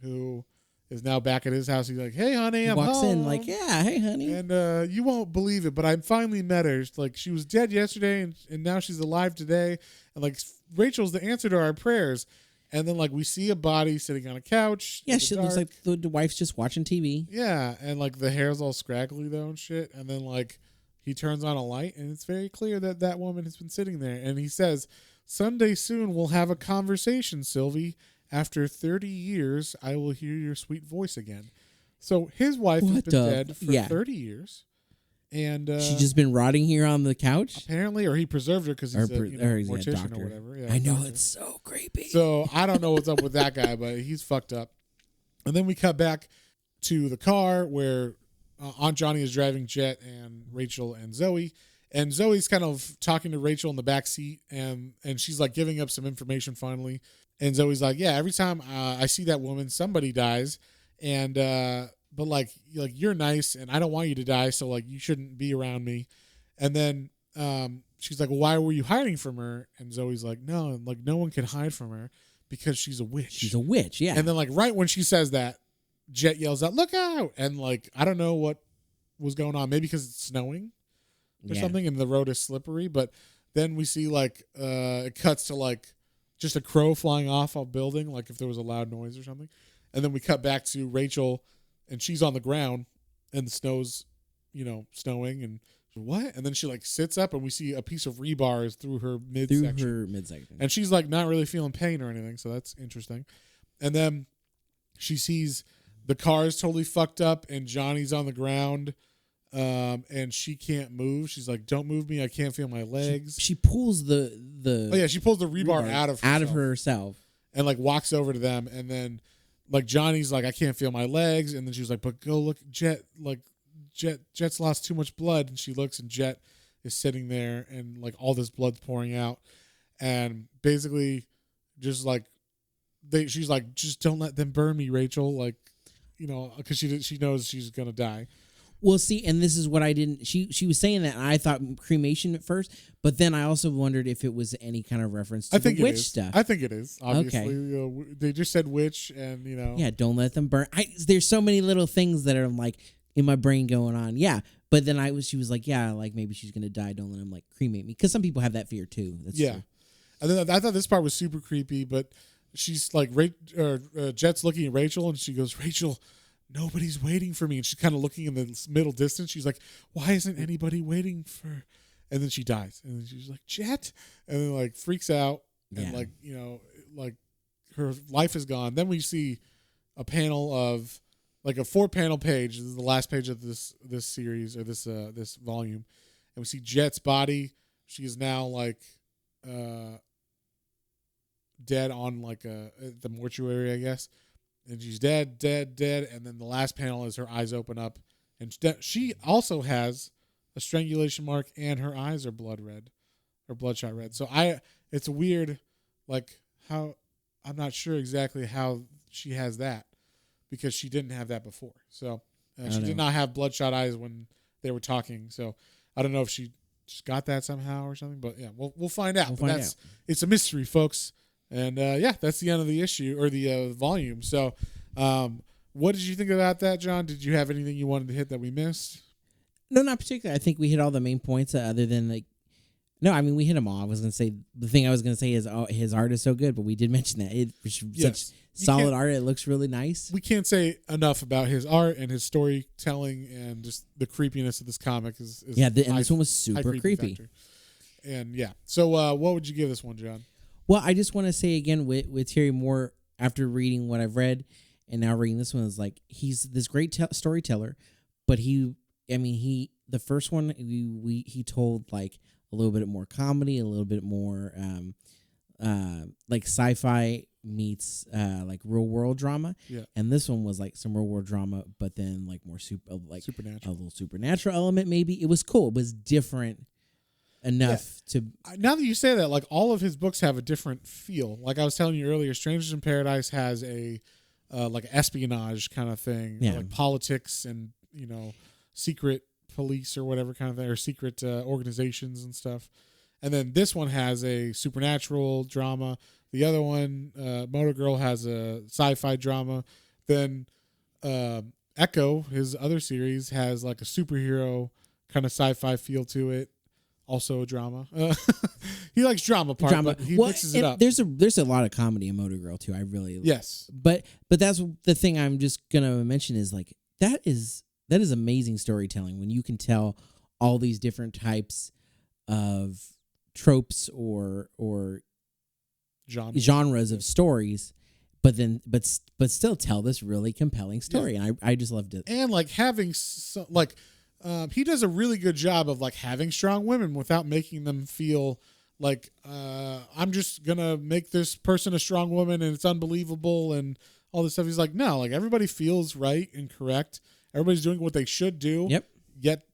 [SPEAKER 1] who is now back at his house. He's like, "Hey, honey,
[SPEAKER 2] He
[SPEAKER 1] I'm
[SPEAKER 2] walks
[SPEAKER 1] home."
[SPEAKER 2] in like, yeah, hey, honey.
[SPEAKER 1] And you won't believe it, but I finally met her. Like she was dead yesterday, and now she's alive today. And like Rachel's the answer to our prayers. And then like we see a body sitting on a couch.
[SPEAKER 2] Yeah,
[SPEAKER 1] in the
[SPEAKER 2] she looks
[SPEAKER 1] dark.
[SPEAKER 2] like the wife's just watching TV.
[SPEAKER 1] Yeah, and like the hair's all scraggly though and shit. And then like he turns on a light, and it's very clear that that woman has been sitting there. And he says, "Someday soon we'll have a conversation, Sylvie. After 30 years, I will hear your sweet voice again." So his wife has
[SPEAKER 2] What
[SPEAKER 1] been
[SPEAKER 2] the-
[SPEAKER 1] dead for
[SPEAKER 2] yeah.
[SPEAKER 1] 30 years. And
[SPEAKER 2] She's just been rotting here on the couch.
[SPEAKER 1] apparently, or he preserved her because he's
[SPEAKER 2] Or he's a
[SPEAKER 1] mortician
[SPEAKER 2] doctor.
[SPEAKER 1] or whatever. Yeah,
[SPEAKER 2] I know,
[SPEAKER 1] doctor.
[SPEAKER 2] it's so creepy.
[SPEAKER 1] So I don't know what's up with that guy, but he's fucked up. And then we cut back to the car where Aunt Johnny is driving Jet and Rachel and Zoe. And Zoe's kind of talking to Rachel in the back seat, and she's like giving up some information finally. And Zoe's like, "Yeah, every time I see that woman, somebody dies, and but like you're nice, and I don't want you to die, so like you shouldn't be around me." And then she's like, "Well, why were you hiding from her?" And Zoe's like, "No, like no one can hide from her because she's a witch."
[SPEAKER 2] She's a witch, yeah.
[SPEAKER 1] And then like right when she says that, Jet yells out, "Look out!" And like I don't know what was going on, maybe because it's snowing or
[SPEAKER 2] Yeah.
[SPEAKER 1] something, and the road is slippery. But then we see like it cuts to like just a crow flying off a building, like if there was a loud noise or something. And then we cut back to Rachel, and she's on the ground, and the snow's, snowing, and what? And then she like sits up, and we see a piece of rebar is through her midsection, and she's like not really feeling pain or anything, so that's interesting. And then she sees the car is totally fucked up, and Johnny's on the ground. And she can't move. She's like, "Don't move me. I can't feel my legs."
[SPEAKER 2] She pulls the
[SPEAKER 1] Oh yeah, she pulls the rebar out of
[SPEAKER 2] herself.
[SPEAKER 1] and like walks over to them, and then like Johnny's like, "I can't feel my legs," and then she was like, "But go look, Jet. Like Jet's lost too much blood." And she looks, and Jet is sitting there, and like all this blood's pouring out, and basically just like she's like, "Just don't let them burn me, Rachel." Like, because she knows she's gonna die.
[SPEAKER 2] Well, see, and this is what I didn't. She was saying that, and I thought cremation at first, but then I also wondered if it was any kind of reference to the witch stuff.
[SPEAKER 1] I think it is. Obviously,
[SPEAKER 2] Okay.
[SPEAKER 1] They just said witch, and
[SPEAKER 2] Yeah, don't let them burn. There's so many little things that are like in my brain going on. Yeah, but then she was like, yeah, like maybe she's gonna die. Don't let them like cremate me, because some people have that fear too. That's
[SPEAKER 1] yeah.
[SPEAKER 2] true.
[SPEAKER 1] And then I thought this part was super creepy, but she's like, Jet's looking at Rachel, and she goes, "Rachel, nobody's waiting for me." And she's kind of looking in the middle distance. She's like, "Why isn't anybody waiting for?" And then she dies. And then she's like, "Jet," and then like freaks out, and
[SPEAKER 2] Yeah.
[SPEAKER 1] like her life is gone. Then we see a panel of like a 4-panel page. This is the last page of this series or this volume, and we see Jet's body. She is now like dead on like the mortuary, I guess. And she's dead. And then the last panel is her eyes open up. And she also has a strangulation mark, and her eyes are blood red or bloodshot red. So it's weird, like how, I'm not sure exactly how she has that, because she didn't have that before. So she did not have bloodshot eyes when they were talking. So I don't know if she just got that somehow or something. But yeah, we'll find out. It's a mystery, folks. And that's the end of the issue or the volume. So, what did you think about that, John? Did you have anything you wanted to hit that we missed?
[SPEAKER 2] No, not particularly. I think we hit all the main points. Other than like, No, I mean we hit them all. I was gonna say the thing I was gonna say is his art is so good, but we did mention that it's such solid art. It looks really nice.
[SPEAKER 1] We can't say enough about his art and his storytelling and just the creepiness of this comic is
[SPEAKER 2] and this one was super creepy.
[SPEAKER 1] And yeah, so what would you give this one, John?
[SPEAKER 2] Well, I just want to say again with Terry Moore, after reading what I've read and now reading this one, is like he's this great storyteller, but the first one he told like a little bit more comedy, a little bit more like sci-fi meets like real world drama.
[SPEAKER 1] Yeah.
[SPEAKER 2] And this one was like some real world drama, but then like more
[SPEAKER 1] supernatural,
[SPEAKER 2] a little supernatural element. Maybe it was cool. It was different enough to.
[SPEAKER 1] Now that you say that, like all of his books have a different feel. Like I was telling you earlier, Strangers in Paradise has a like espionage kind of thing, like politics and secret police or whatever kind of thing, or secret organizations and stuff. And then this one has a supernatural drama. The other one, Motor Girl, has a sci-fi drama. Then Echo, his other series, has like a superhero kind of sci-fi feel to it. Also a drama. He likes drama part, but he mixes it up.
[SPEAKER 2] There's a lot of comedy in Motor Girl too. I really
[SPEAKER 1] yes.
[SPEAKER 2] But that's the thing I'm just gonna mention is like that is amazing storytelling when you can tell all these different types of tropes or genres of stories, but still tell this really compelling story, and I just loved it.
[SPEAKER 1] And like having he does a really good job of like having strong women without making them feel like I'm just gonna make this person a strong woman and it's unbelievable and all this stuff. He's like, no, like everybody feels right and correct. Everybody's doing what they should do.
[SPEAKER 2] Yep.
[SPEAKER 1] Yet,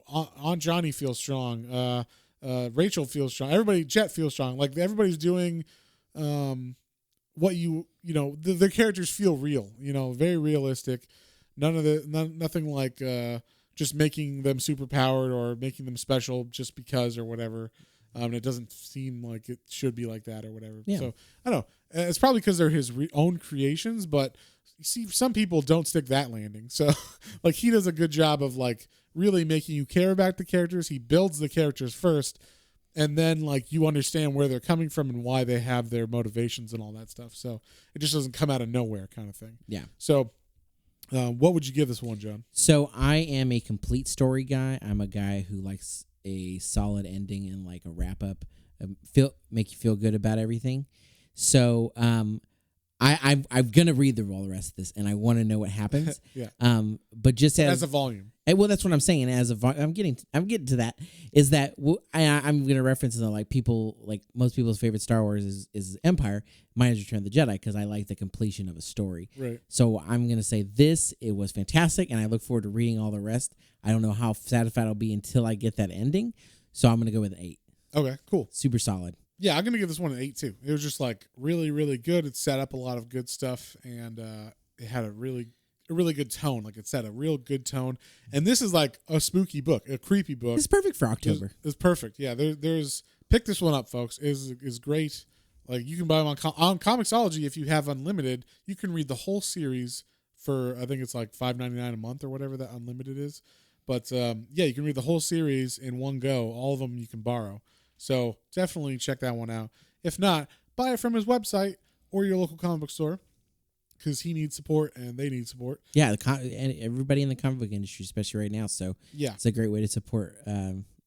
[SPEAKER 1] Aunt Johnny feels strong. Rachel feels strong. Everybody, Jet feels strong. Like everybody's doing what the characters feel real. Very realistic. Nothing like just making them super powered or making them special just because or whatever. It doesn't seem like it should be like that or whatever.
[SPEAKER 2] Yeah.
[SPEAKER 1] So I don't know. It's probably because they're his own creations, but you see, some people don't stick that landing. So like he does a good job of like really making you care about the characters. He builds the characters first, and then like you understand where they're coming from and why they have their motivations and all that stuff. So it just doesn't come out of nowhere kind of thing.
[SPEAKER 2] Yeah.
[SPEAKER 1] So what would you give this one, John?
[SPEAKER 2] So I am a complete story guy. I'm a guy who likes a solid ending and like a wrap up, make you feel good about everything. So I'm gonna read all the rest of this, and I want to know what happens.
[SPEAKER 1] Yeah.
[SPEAKER 2] But just as
[SPEAKER 1] a volume.
[SPEAKER 2] Well, that's what I'm saying. I'm getting to that. Is that I'm gonna reference like people, like most people's favorite Star Wars is Empire. Mine is Return of the Jedi because I like the completion of a story.
[SPEAKER 1] Right.
[SPEAKER 2] So I'm gonna say it was fantastic, and I look forward to reading all the rest. I don't know how satisfied I'll be until I get that ending. So I'm gonna go with an 8.
[SPEAKER 1] Okay. Cool.
[SPEAKER 2] Super solid.
[SPEAKER 1] Yeah, I'm gonna give this one an 8 too. It was just like really, really good. It set up a lot of good stuff, and it had a really good tone. Like it set a real good tone. And this is like a spooky book, a creepy book.
[SPEAKER 2] It's perfect for October.
[SPEAKER 1] It's perfect. Yeah, there's pick this one up, folks. Is great. Like you can buy them on Comixology if you have unlimited. You can read the whole series for I think it's like $5.99 a month or whatever that unlimited is. But yeah, you can read the whole series in one go. All of them you can borrow. So definitely check that one out. If not, buy it from his website or your local comic book store because he needs support and they need support.
[SPEAKER 2] Yeah, and everybody in the comic book industry, especially right now. So
[SPEAKER 1] yeah,
[SPEAKER 2] it's a great way to support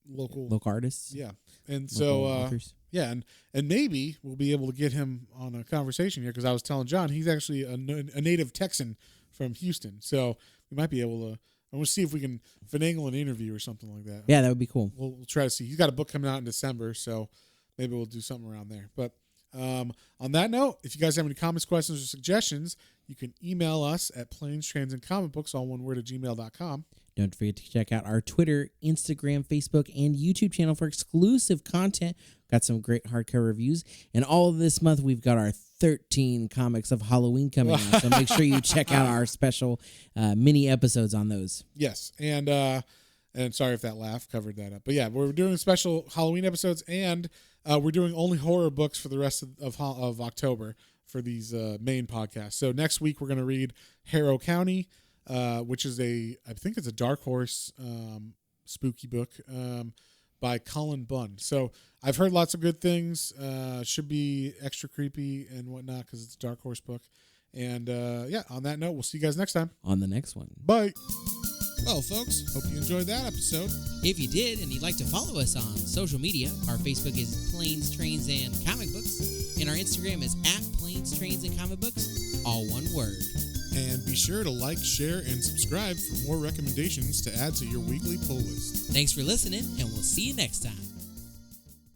[SPEAKER 2] local artists.
[SPEAKER 1] Yeah, and so yeah, and maybe we'll be able to get him on a conversation here because I was telling John he's actually a native Texan from Houston, so we might be able to. I want to see if we can finagle an interview or something like that.
[SPEAKER 2] Yeah, that would be cool.
[SPEAKER 1] We'll try to see. He's got a book coming out in December, so maybe we'll do something around there. But on that note, if you guys have any comments, questions, or suggestions, you can email us at planestransandcomicbooks, all one word, at gmail.com.
[SPEAKER 2] Don't forget to check out our Twitter, Instagram, Facebook, and YouTube channel for exclusive content. Got some great hardcover reviews. And all this month, we've got our 13 comics of Halloween coming out. So make sure you check out our special mini episodes on those.
[SPEAKER 1] Yes. And sorry if that laugh covered that up. But yeah, we're doing special Halloween episodes, and we're doing only horror books for the rest of October for these main podcasts. So next week, we're going to read Harrow County, which is I think it's a Dark Horse spooky book. by Cullen Bunn. So I've heard lots of good things. Should be extra creepy and whatnot because it's a Dark Horse book. And on that note, we'll see you guys next time.
[SPEAKER 2] On the next one.
[SPEAKER 1] Bye.
[SPEAKER 3] Well, folks, hope you enjoyed that episode.
[SPEAKER 4] If you did and you'd like to follow us on social media, our Facebook is Planes, Trains, and Comic Books, and our Instagram is @Planes, Trains, and Comic Books, all one word.
[SPEAKER 3] And be sure to like, share, and subscribe for more recommendations to add to your weekly pull list.
[SPEAKER 4] Thanks for listening, and we'll see you next time.